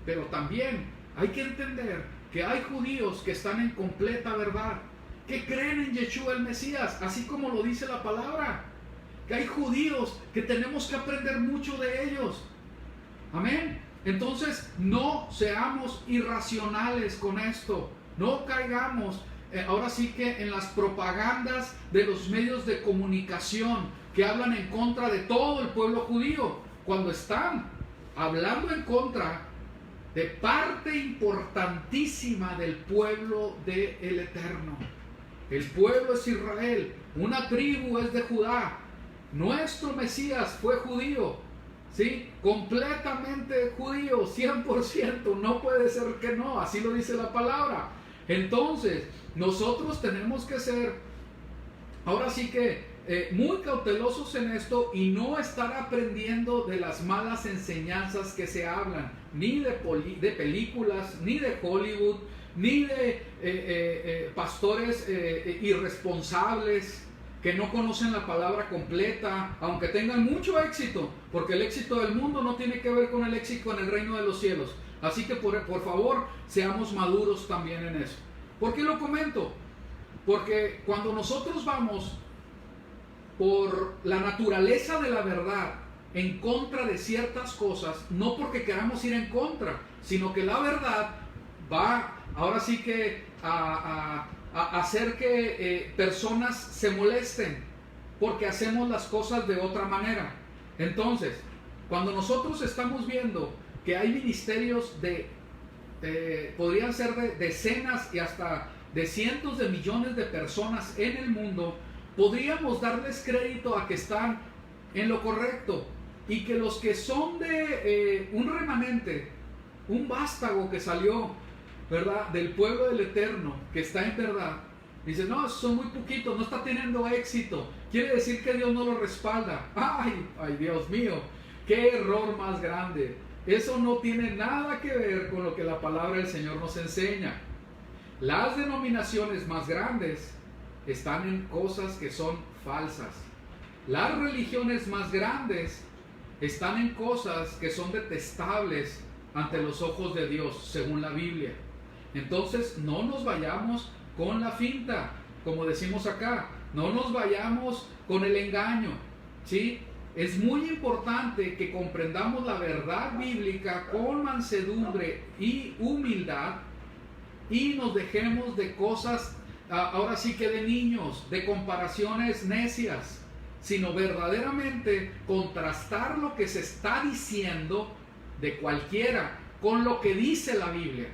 pero también hay que entender que hay judíos que están en completa verdad, que creen en Yeshua el Mesías, así como lo dice la palabra. Que hay judíos que tenemos que aprender mucho de ellos. Amén. Entonces no seamos irracionales con esto. No caigamos ahora sí que en las propagandas de los medios de comunicación que hablan en contra de todo el pueblo judío, cuando están hablando en contra de parte importantísima del pueblo del Eterno. El pueblo es Israel, una tribu es de Judá. Nuestro Mesías fue judío, ¿sí? Completamente judío, 100%, no puede ser que no, así lo dice la palabra. Entonces, nosotros tenemos que ser, ahora sí que, muy cautelosos en esto y no estar aprendiendo de las malas enseñanzas que se hablan, ni de películas, ni de Hollywood, ni de pastores irresponsables, que no conocen la palabra completa, aunque tengan mucho éxito, porque el éxito del mundo no tiene que ver con el éxito en el reino de los cielos. Así que por favor, seamos maduros también en eso. ¿Por qué lo comento? Porque cuando nosotros vamos por la naturaleza de la verdad en contra de ciertas cosas, no porque queramos ir en contra, sino que la verdad va ahora sí que a hacer que personas se molesten porque hacemos las cosas de otra manera. Entonces, cuando nosotros estamos viendo que hay ministerios podrían ser de decenas y hasta de cientos de millones de personas en el mundo, podríamos darles crédito a que están en lo correcto, y que los que son de un remanente, un vástago que salió, ¿verdad?, del pueblo del Eterno, que está en verdad, dice, no, son muy poquitos, no está teniendo éxito, quiere decir que Dios no lo respalda. Ay, Dios mío, qué error más grande. Eso no tiene nada que ver con lo que la palabra del Señor nos enseña. Las denominaciones más grandes están en cosas que son falsas. Las religiones más grandes están en cosas que son detestables ante los ojos de Dios, según la Biblia. Entonces, no nos vayamos con la finta, como decimos acá, no nos vayamos con el engaño, ¿sí? Es muy importante que comprendamos la verdad bíblica con mansedumbre y humildad, y nos dejemos de cosas, ahora sí que de niños, de comparaciones necias, sino verdaderamente contrastar lo que se está diciendo de cualquiera con lo que dice la Biblia.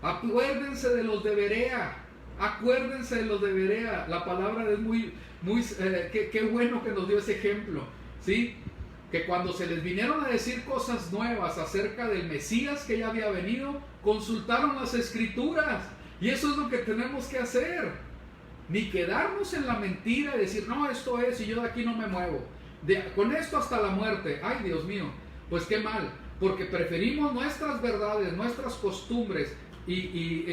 Acuérdense de los de Berea, acuérdense de los de Berea. La palabra es muy qué bueno que nos dio ese ejemplo, ¿sí? Que cuando se les vinieron a decir cosas nuevas acerca del Mesías que ya había venido, consultaron las Escrituras. Y eso es lo que tenemos que hacer. Ni quedarnos en la mentira y decir, no, esto es y yo de aquí no me muevo. Con esto hasta la muerte. Ay, Dios mío, pues qué mal. Porque preferimos nuestras verdades, nuestras costumbres y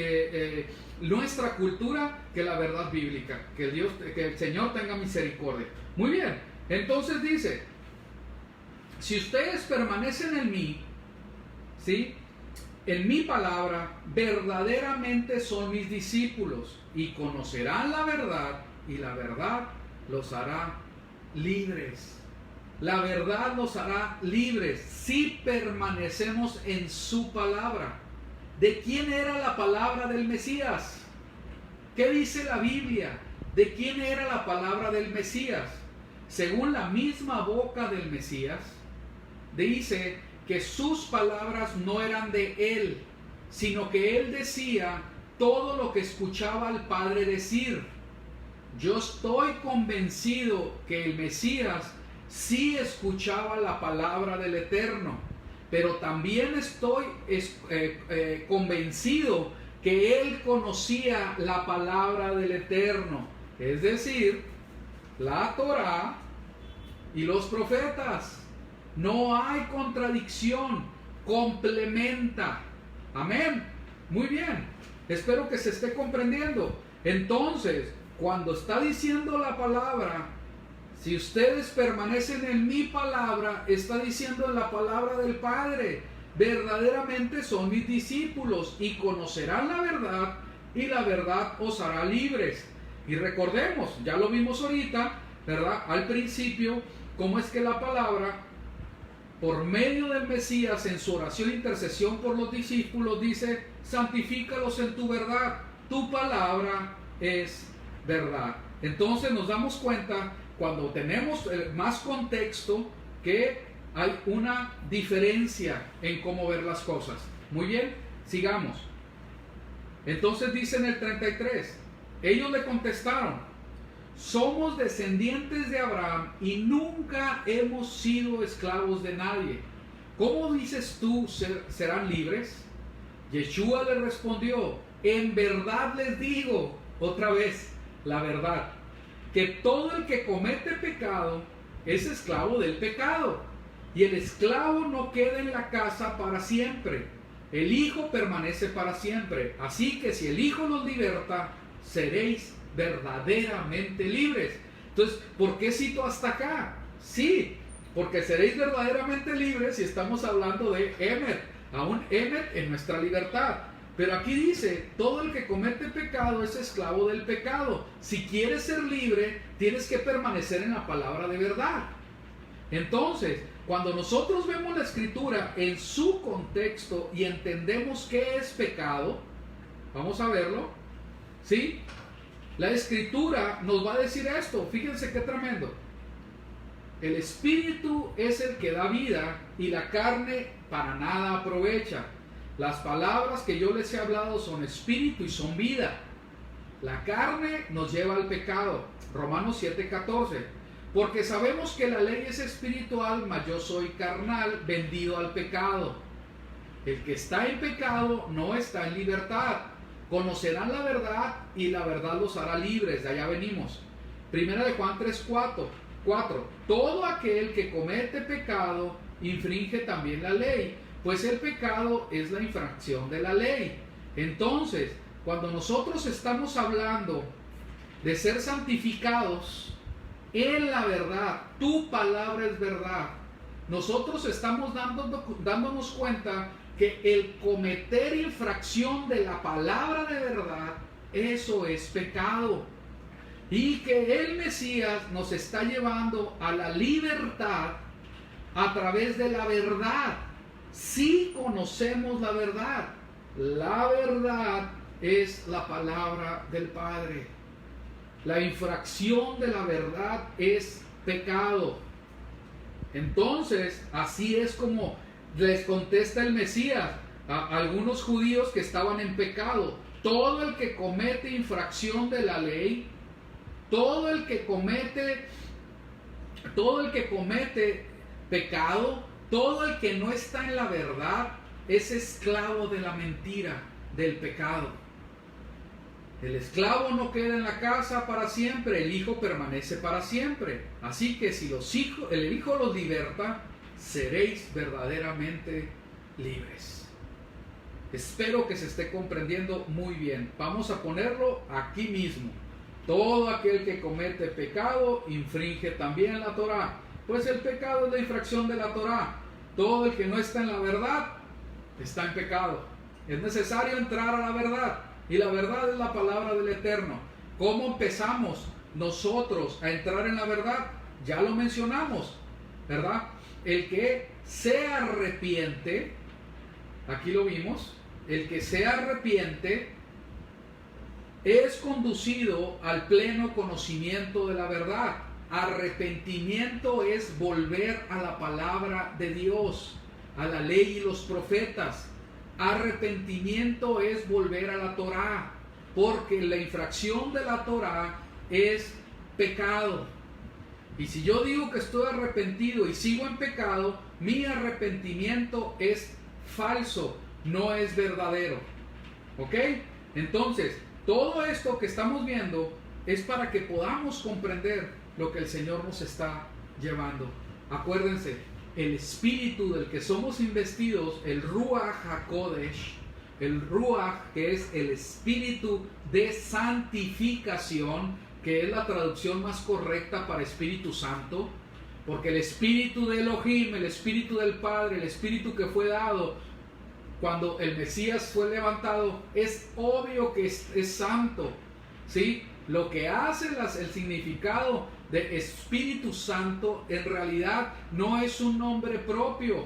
nuestra cultura que la verdad bíblica. Que el Señor tenga misericordia. Muy bien, entonces dice, si ustedes permanecen en mí, ¿sí?, en mi palabra, verdaderamente son mis discípulos y conocerán la verdad, y la verdad los hará libres. La verdad los hará libres si permanecemos en su palabra. ¿De quién era la palabra del Mesías? ¿Qué dice la Biblia? ¿De quién era la palabra del Mesías? según la misma boca del Mesías, dice que sus palabras no eran de él, sino que él decía todo lo que escuchaba al Padre decir. Yo estoy convencido que el Mesías sí escuchaba la palabra del Eterno, pero también estoy convencido que él conocía la palabra del Eterno, es decir, la Torá y los profetas. No hay contradicción, complementa. Amén. Muy bien. Espero que se esté comprendiendo. Entonces, cuando está diciendo la palabra, si ustedes permanecen en mi palabra, está diciendo en la palabra del Padre, verdaderamente son mis discípulos y conocerán la verdad y la verdad os hará libres. Y recordemos, ya lo vimos ahorita, ¿verdad? Al principio, cómo es que la palabra, por medio del Mesías, en su oración e intercesión por los discípulos, dice: santifícalos en tu verdad, tu palabra es verdad. Entonces nos damos cuenta, cuando tenemos más contexto, que hay una diferencia en cómo ver las cosas. Muy bien, sigamos. Entonces dice en el 33, ellos le contestaron: somos descendientes de Abraham y nunca hemos sido esclavos de nadie. ¿Cómo dices tú serán libres? Yeshua le respondió: en verdad les digo, otra vez, la verdad, que todo el que comete pecado es esclavo del pecado. Y el esclavo no queda en la casa para siempre. El Hijo permanece para siempre. Así que si el Hijo los liberta, seréis verdaderamente libres. Entonces, ¿por qué cito hasta acá? Sí, porque seréis verdaderamente libres si estamos hablando de Emet, aún Emet en nuestra libertad. Pero aquí dice, todo el que comete pecado es esclavo del pecado. Si quieres ser libre, tienes que permanecer en la palabra de verdad. Entonces, cuando nosotros vemos la Escritura en su contexto y entendemos qué es pecado, vamos a verlo, ¿sí? La Escritura nos va a decir esto, fíjense qué tremendo. El Espíritu es el que da vida y la carne para nada aprovecha. Las palabras que yo les he hablado son espíritu y son vida. La carne nos lleva al pecado. Romanos 7:14. Porque sabemos que la ley es espiritual, mas yo soy carnal, vendido al pecado. El que está en pecado no está en libertad. Conocerán la verdad y la verdad los hará libres. De allá venimos. Primera de Juan 3:4. Todo aquel que comete pecado infringe también la ley, pues el pecado es la infracción de la ley. Entonces, cuando nosotros estamos hablando de ser santificados en la verdad, tu palabra es verdad, nosotros estamos dándonos cuenta que el cometer infracción de la palabra de verdad, eso es pecado. Y que el Mesías nos está llevando a la libertad a través de la verdad. Si conocemos la verdad es la palabra del Padre. La infracción de la verdad es pecado. Entonces, así es como les contesta el Mesías a algunos judíos que estaban en pecado. Todo el que comete infracción de la ley, todo el que comete pecado, todo el que no está en la verdad es esclavo de la mentira, del pecado. El esclavo no queda en la casa para siempre, el Hijo permanece para siempre. Así que si el Hijo los liberta, seréis verdaderamente libres. Espero que se esté comprendiendo muy bien. Vamos a ponerlo aquí mismo. Todo aquel que comete pecado infringe también la Torá, pues el pecado es la infracción de la Torá. Todo el que no está en la verdad está en pecado. Es necesario entrar a la verdad, y la verdad es la palabra del Eterno. ¿Cómo empezamos nosotros a entrar en la verdad? Ya lo mencionamos, ¿verdad? El que se arrepiente, aquí lo vimos, el que se arrepiente es conducido al pleno conocimiento de la verdad. Arrepentimiento es volver a la palabra de Dios, a la ley y los profetas. Arrepentimiento es volver a la Torá, porque la infracción de la Torá es pecado. Y si yo digo que estoy arrepentido y sigo en pecado, mi arrepentimiento es falso, no es verdadero. ¿Ok? Entonces, todo esto que estamos viendo es para que podamos comprender lo que el Señor nos está llevando. Acuérdense, el espíritu del que somos investidos, el Ruach HaKodesh, el Ruach, que es el espíritu de santificación, que es la traducción más correcta para Espíritu Santo, porque el espíritu de Elohim, el espíritu del Padre, el espíritu que fue dado cuando el Mesías fue levantado, es obvio que es santo, ¿sí? Lo que hace el significado de Espíritu Santo en realidad no es un nombre propio.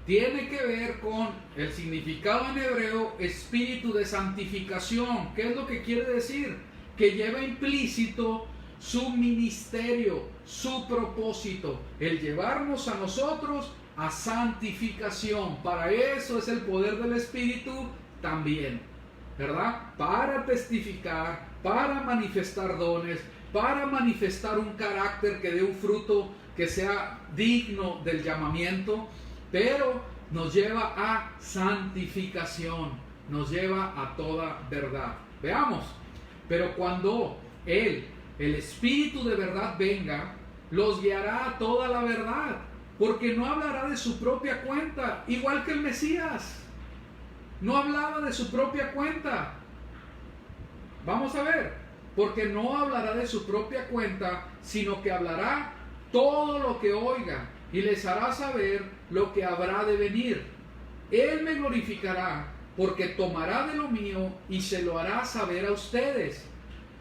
Tiene que ver con el significado en hebreo, espíritu de santificación. ¿Qué es lo que quiere decir? Que lleva implícito su ministerio, su propósito, el llevarnos a nosotros a santificación. Para eso es el poder del Espíritu también, ¿verdad? Para testificar, para manifestar dones, para manifestar un carácter que dé un fruto que sea digno del llamamiento, pero nos lleva a santificación, nos lleva a toda verdad. Veamos, pero cuando el Espíritu de verdad venga, los guiará a toda la verdad, porque no hablará de su propia cuenta, igual que el Mesías. No hablaba de su propia cuenta. Vamos a ver, porque no hablará de su propia cuenta, sino que hablará todo lo que oiga y les hará saber lo que habrá de venir. Él me glorificará, porque tomará de lo mío y se lo hará saber a ustedes.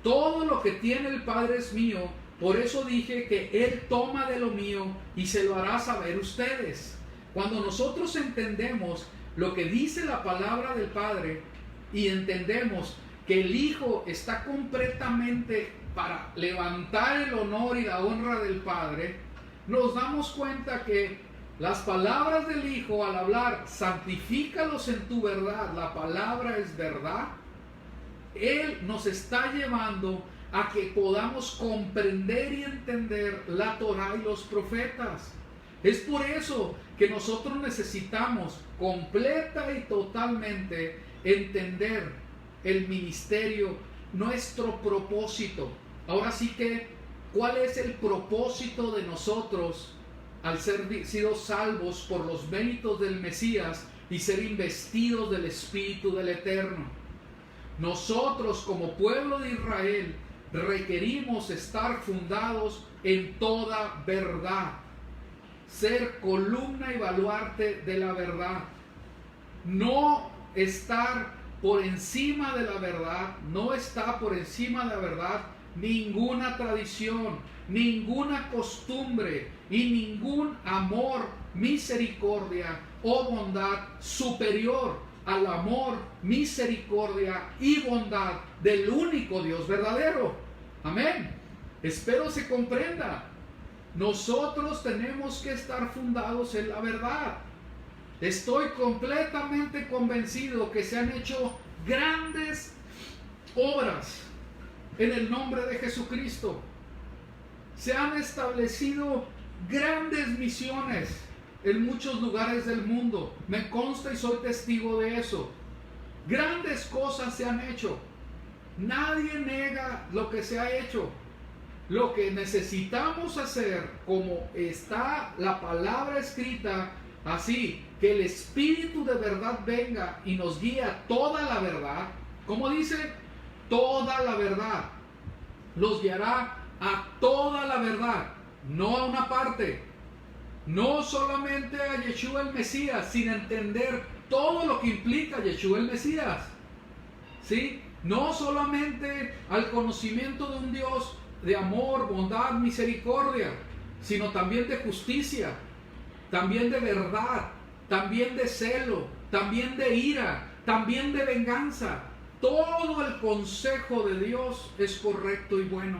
Todo lo que tiene el Padre es mío, por eso dije que Él toma de lo mío y se lo hará saber a ustedes. Cuando nosotros entendemos lo que dice la palabra del Padre y entendemos que el Hijo está completamente para levantar el honor y la honra del Padre, nos damos cuenta que las palabras del Hijo al hablar, santifícalos en tu verdad, la palabra es verdad, Él nos está llevando a que podamos comprender y entender la Torá y los profetas. Es por eso que nosotros necesitamos completa y totalmente entender el ministerio, nuestro propósito. Ahora sí que, ¿cuál es el propósito de nosotros al ser sido salvos por los méritos del Mesías y ser investidos del Espíritu del Eterno? Nosotros como pueblo de Israel requerimos estar fundados en toda verdad, ser columna y baluarte de la verdad, no estar por encima de la verdad, no está por encima de la verdad ninguna tradición, ninguna costumbre y ningún amor, misericordia o bondad superior al amor, misericordia y bondad del único Dios verdadero. Amén. Espero se comprenda. Nosotros tenemos que estar fundados en la verdad. Estoy completamente convencido que se han hecho grandes obras en el nombre de Jesucristo. Se han establecido grandes misiones en muchos lugares del mundo. Me consta y soy testigo de eso. Grandes cosas se han hecho. Nadie niega lo que se ha hecho. Lo que necesitamos hacer, como está la palabra escrita, así que el Espíritu de verdad venga y nos guíe a toda la verdad. ¿Cómo dice? Toda la verdad. Los guiará a toda la verdad, no a una parte. No solamente a Yeshua el Mesías, sin entender todo lo que implica Yeshua el Mesías. ¿Sí? No solamente al conocimiento de un Dios de amor, bondad, misericordia, sino también de justicia, también de verdad, también de celo, también de ira, también de venganza. Todo el consejo de Dios es correcto y bueno.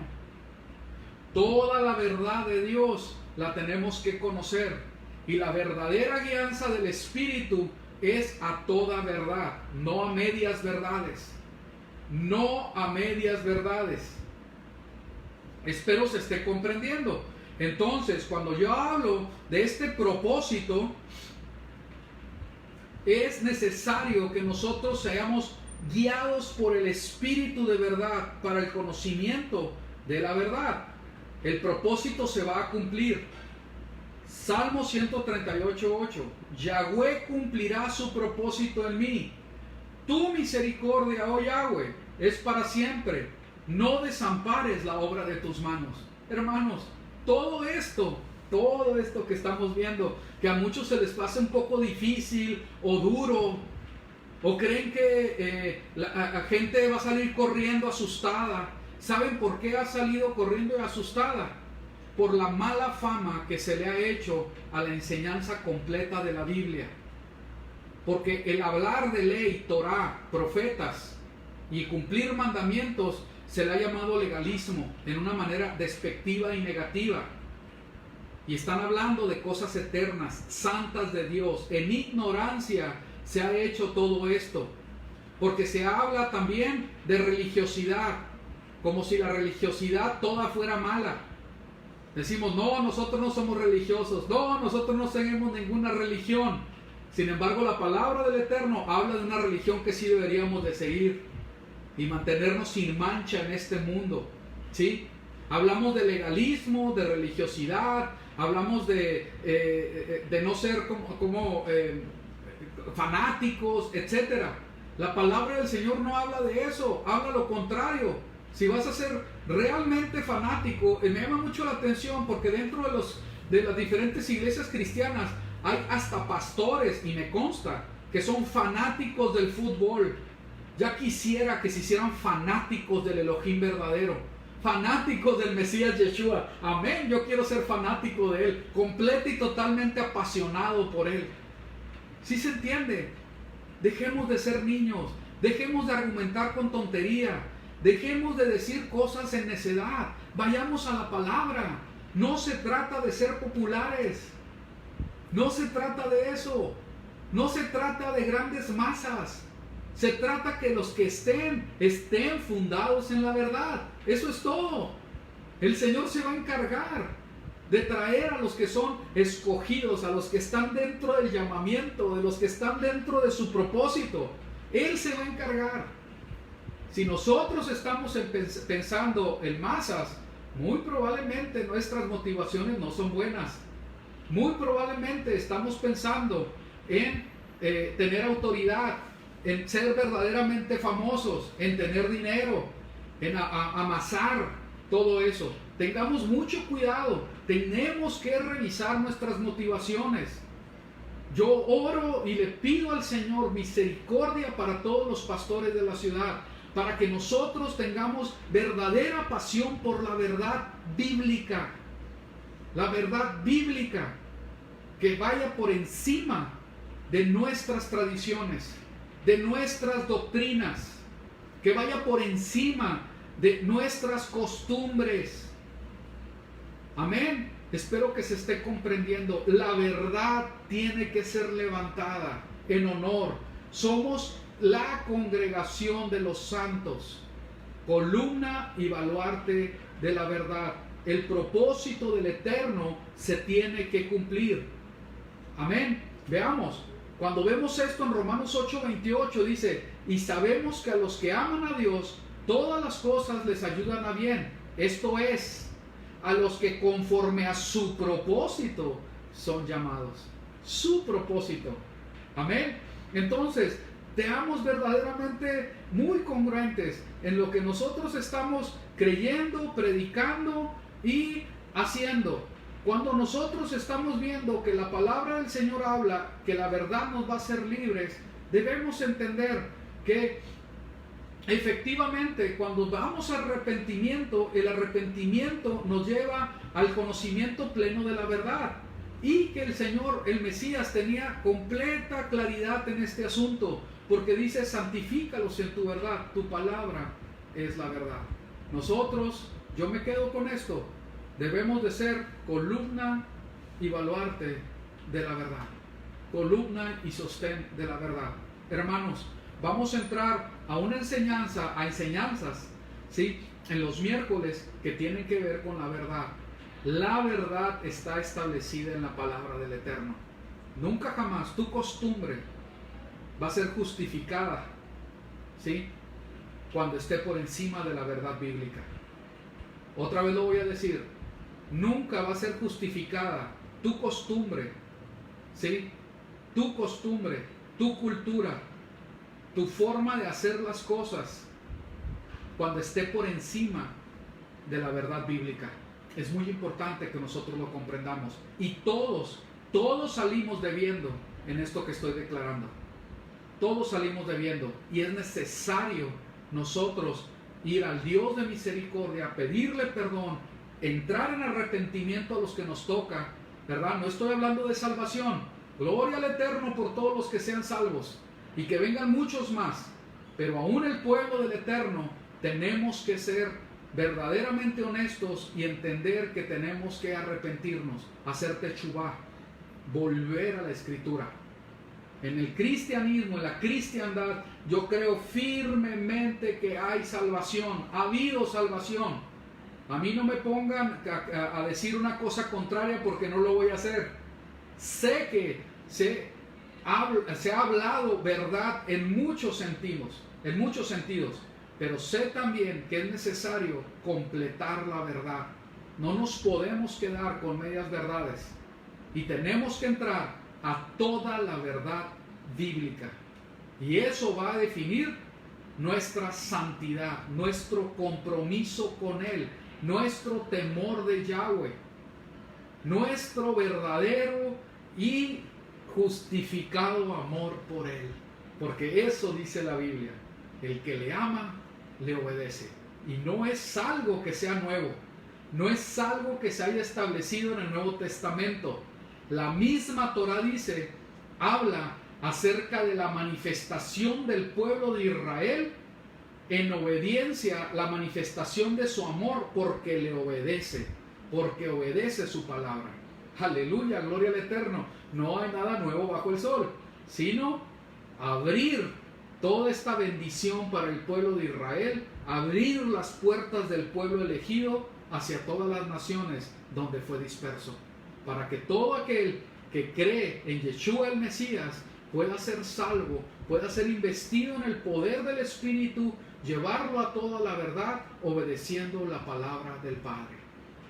Toda la verdad de Dios la tenemos que conocer. Y la verdadera guianza del Espíritu es a toda verdad, no a medias verdades. No a medias verdades. Espero se esté comprendiendo. Entonces, cuando yo hablo de este propósito, es necesario que nosotros seamos guiados por el Espíritu de verdad para el conocimiento de la verdad. El propósito se va a cumplir. Salmo 138:8. Yahweh cumplirá su propósito en mí. Tu misericordia, oh Yahweh, es para siempre. No desampares la obra de tus manos. Hermanos, todo esto que estamos viendo, que a muchos se les hace un poco difícil o duro, o creen que la gente va a salir corriendo asustada. ¿Saben por qué ha salido corriendo y asustada? Por la mala fama que se le ha hecho a la enseñanza completa de la Biblia. Porque el hablar de ley, Torah, profetas y cumplir mandamientos se le ha llamado legalismo en una manera despectiva y negativa. Y están hablando de cosas eternas, santas de Dios. En ignorancia se ha hecho todo esto. Porque se habla también de religiosidad, como si la religiosidad toda fuera mala. Decimos, no, nosotros no somos religiosos, no, nosotros no seguimos ninguna religión. Sin embargo, la palabra del Eterno habla de una religión que sí deberíamos de seguir y mantenernos sin mancha en este mundo, ¿sí? Hablamos de legalismo, de religiosidad, hablamos de no ser como fanáticos, etc. La palabra del Señor no habla de eso, habla lo contrario. Si vas a ser realmente fanático, me llama mucho la atención porque dentro de las diferentes iglesias cristianas hay hasta pastores, y me consta, que son fanáticos del fútbol. Ya quisiera que se hicieran fanáticos del Elohim verdadero, fanáticos del Mesías Yeshua. Amén, yo quiero ser fanático de Él, completo y totalmente apasionado por Él. ¿Sí se entiende? Dejemos de ser niños, dejemos de argumentar con tontería, dejemos de decir cosas en necedad, vayamos a la palabra. No se trata de ser populares, no se trata de eso, no se trata de grandes masas. Se trata que los que estén fundados en la verdad. Eso es todo. El Señor se va a encargar de traer a los que son escogidos, a los que están dentro del llamamiento, de los que están dentro de su propósito. Él se va a encargar. Si nosotros estamos pensando en masas, muy probablemente nuestras motivaciones no son buenas. Muy probablemente estamos pensando en tener autoridad, en ser verdaderamente famosos, en tener dinero, en amasar todo eso. Tengamos mucho cuidado, tenemos que revisar nuestras motivaciones. Yo oro y le pido al Señor misericordia para todos los pastores de la ciudad, para que nosotros tengamos verdadera pasión por la verdad bíblica. La verdad bíblica que vaya por encima de nuestras tradiciones, de nuestras doctrinas, que vaya por encima de nuestras costumbres. Amén. Espero que se esté comprendiendo. La verdad tiene que ser levantada en honor. Somos la congregación de los santos, columna y baluarte de la verdad. El propósito del Eterno se tiene que cumplir. Amén. Veamos. Cuando vemos esto en Romanos 8:28 dice, y sabemos que a los que aman a Dios, todas las cosas les ayudan a bien. Esto es, a los que conforme a su propósito son llamados. Su propósito. Amén. Entonces, seamos verdaderamente muy congruentes en lo que nosotros estamos creyendo, predicando y haciendo. Cuando nosotros estamos viendo que la palabra del Señor habla, que la verdad nos va a hacer libres, debemos entender que efectivamente cuando vamos al arrepentimiento, el arrepentimiento nos lleva al conocimiento pleno de la verdad. Y que el Señor, el Mesías, tenía completa claridad en este asunto, porque dice, santifícalos en tu verdad, tu palabra es la verdad. Nosotros, yo me quedo con esto, debemos de ser columna y baluarte de la verdad. Columna y sostén de la verdad. Hermanos, vamos a entrar a una enseñanza, a enseñanzas, ¿sí?, en los miércoles que tienen que ver con la verdad. La verdad está establecida en la palabra del Eterno. Nunca jamás tu costumbre va a ser justificada, ¿sí?, cuando esté por encima de la verdad bíblica. Otra vez lo voy a decir, nunca va a ser justificada tu costumbre, ¿sí?, tu costumbre, tu cultura, tu forma de hacer las cosas, cuando esté por encima de la verdad bíblica. Es muy importante que nosotros lo comprendamos. Y todos salimos debiendo en esto que estoy declarando. Todos salimos debiendo. Y es necesario nosotros ir al Dios de misericordia, pedirle perdón, entrar en arrepentimiento a los que nos toca, ¿verdad? No estoy hablando de salvación. Gloria al Eterno por todos los que sean salvos y que vengan muchos más. Pero aún el pueblo del Eterno tenemos que ser verdaderamente honestos y entender que tenemos que arrepentirnos, hacer techubá, volver a la Escritura. En el cristianismo, en la cristiandad, yo creo firmemente que hay salvación, ha habido salvación. A mí no me pongan a decir una cosa contraria porque no lo voy a hacer. Sé que se ha hablado verdad en muchos sentidos, pero sé también que es necesario completar la verdad. No nos podemos quedar con medias verdades y tenemos que entrar a toda la verdad bíblica. Y eso va a definir nuestra santidad, nuestro compromiso con Él, nuestro temor de Yahweh, nuestro verdadero y justificado amor por Él. Porque eso dice la Biblia: el que le ama, le obedece. Y no es algo que sea nuevo, no es algo que se haya establecido en el Nuevo Testamento. La misma Torah habla acerca de la manifestación del pueblo de Israel en obediencia, la manifestación de su amor porque le obedece, porque obedece su palabra. Aleluya, gloria al Eterno. No hay nada nuevo bajo el sol, sino abrir toda esta bendición para el pueblo de Israel, abrir las puertas del pueblo elegido hacia todas las naciones donde fue disperso, para que todo aquel que cree en Yeshua el Mesías pueda ser salvo, pueda ser investido en el poder del Espíritu, llevarlo a toda la verdad, obedeciendo la palabra del Padre.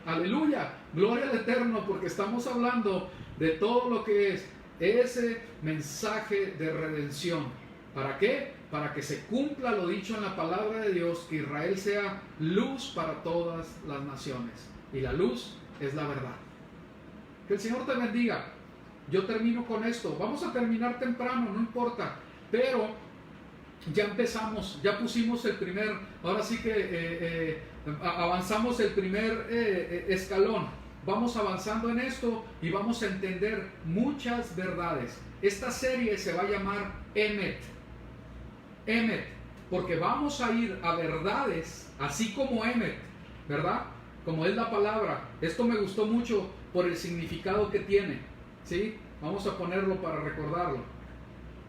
Aleluya, gloria al Eterno, porque estamos hablando de todo lo que es ese mensaje de redención. ¿Para qué? Para que se cumpla lo dicho en la palabra de Dios, que Israel sea luz para todas las naciones. Y la luz es la verdad. Que el Señor te bendiga. Yo termino con esto. Vamos a terminar temprano, no importa. Pero ya empezamos, ya pusimos el primer, ahora sí que avanzamos el primer escalón. Vamos avanzando en esto y vamos a entender muchas verdades. Esta serie se va a llamar Emet, porque vamos a ir a verdades, así como Emet, ¿verdad? Como es la palabra. Esto me gustó mucho por el significado que tiene, ¿sí? Vamos a ponerlo para recordarlo,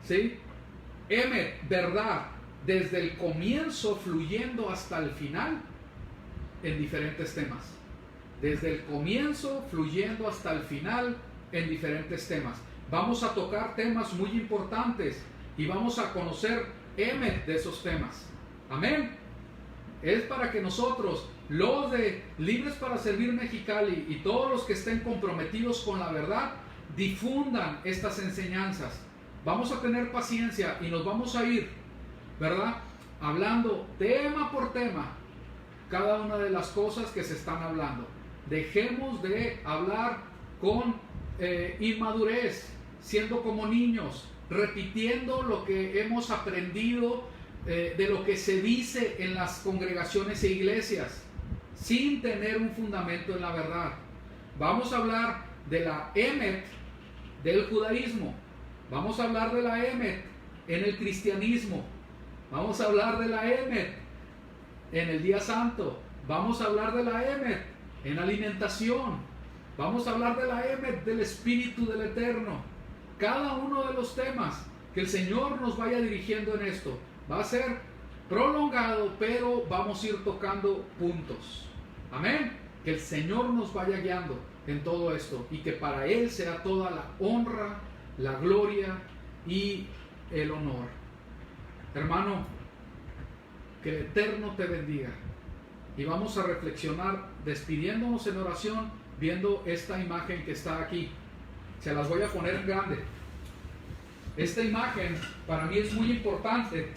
¿sí? Emet, verdad, desde el comienzo fluyendo hasta el final en diferentes temas. Desde el comienzo fluyendo hasta el final en diferentes temas. Vamos a tocar temas muy importantes y vamos a conocer Emet de esos temas. Amén. Es para que nosotros, los de Libres para Servir Mexicali y todos los que estén comprometidos con la verdad, difundan estas enseñanzas. Vamos a tener paciencia y nos vamos a ir, ¿verdad?, hablando tema por tema cada una de las cosas que se están hablando. Dejemos de hablar con inmadurez, siendo como niños, repitiendo lo que hemos aprendido de lo que se dice en las congregaciones e iglesias, sin tener un fundamento en la verdad. Vamos a hablar de la Emet del judaísmo. Vamos a hablar de la Emet en el cristianismo. Vamos a hablar de la Emet en el día santo. Vamos a hablar de la Emet en alimentación. Vamos a hablar de la Emet, del Espíritu del Eterno. Cada uno de los temas que el Señor nos vaya dirigiendo en esto va a ser prolongado, pero vamos a ir tocando puntos. Amén. Que el Señor nos vaya guiando en todo esto y que para Él sea toda la honra, la gloria y el honor. Hermano, que el Eterno te bendiga. Y vamos a reflexionar despidiéndonos en oración viendo esta imagen que está aquí. Se las voy a poner en grande. Esta imagen para mí es muy importante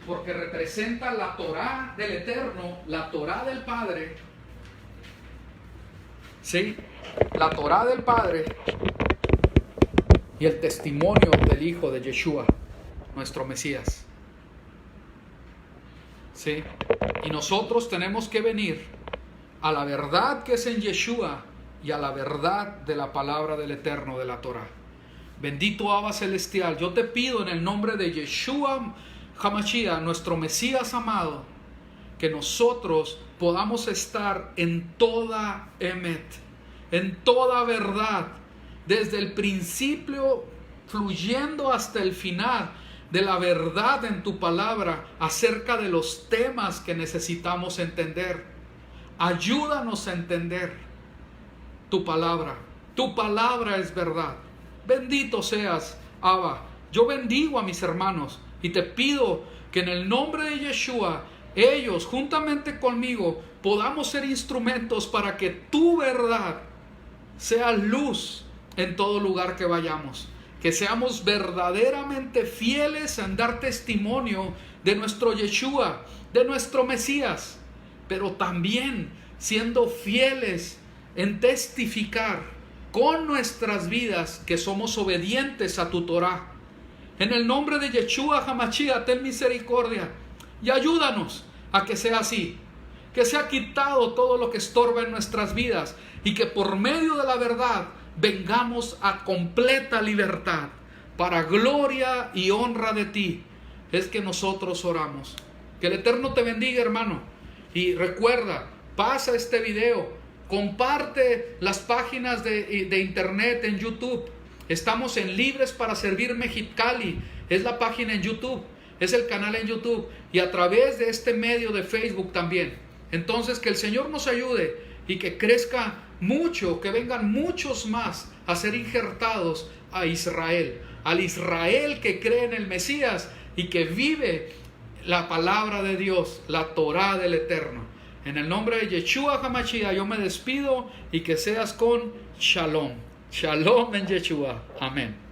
porque representa la Torá del Eterno, la Torá del Padre. Sí, la Torá del Padre y el testimonio del Hijo de Yeshua, nuestro Mesías. Sí, y nosotros tenemos que venir a la verdad que es en Yeshua y a la verdad de la palabra del Eterno de la Torá. Bendito Abba Celestial, yo te pido en el nombre de Yeshua HaMashiach, nuestro Mesías amado, que nosotros podamos estar en toda Emet, en toda verdad, desde el principio fluyendo hasta el final de la verdad en tu palabra acerca de los temas que necesitamos entender. Ayúdanos a entender tu palabra. Tu palabra es verdad. Bendito seas, Abba. Yo bendigo a mis hermanos y te pido que en el nombre de Yeshua, ellos juntamente conmigo podamos ser instrumentos para que tu verdad sea luz en todo lugar que vayamos. Que seamos verdaderamente fieles en dar testimonio de nuestro Yeshua, de nuestro Mesías, pero también siendo fieles en testificar con nuestras vidas que somos obedientes a tu Torah. En el nombre de Yeshua HaMashiach, ten misericordia y ayúdanos a que sea así, que sea quitado todo lo que estorba en nuestras vidas y que por medio de la verdad vengamos a completa libertad para gloria y honra de ti. Es que nosotros oramos. Que el Eterno te bendiga, hermano, y recuerda, pasa este video, comparte las páginas de internet en YouTube. Estamos en Libres para Servir Mexicali, es la página en YouTube, es el canal en YouTube, y a través de este medio de Facebook también. Entonces que el Señor nos ayude y que crezca mucho, que vengan muchos más a ser injertados a Israel, al Israel que cree en el Mesías y que vive la palabra de Dios, la Torá del Eterno. En el nombre de Yeshua HaMashiach yo me despido y que seas con Shalom. Shalom en Yeshua. Amén.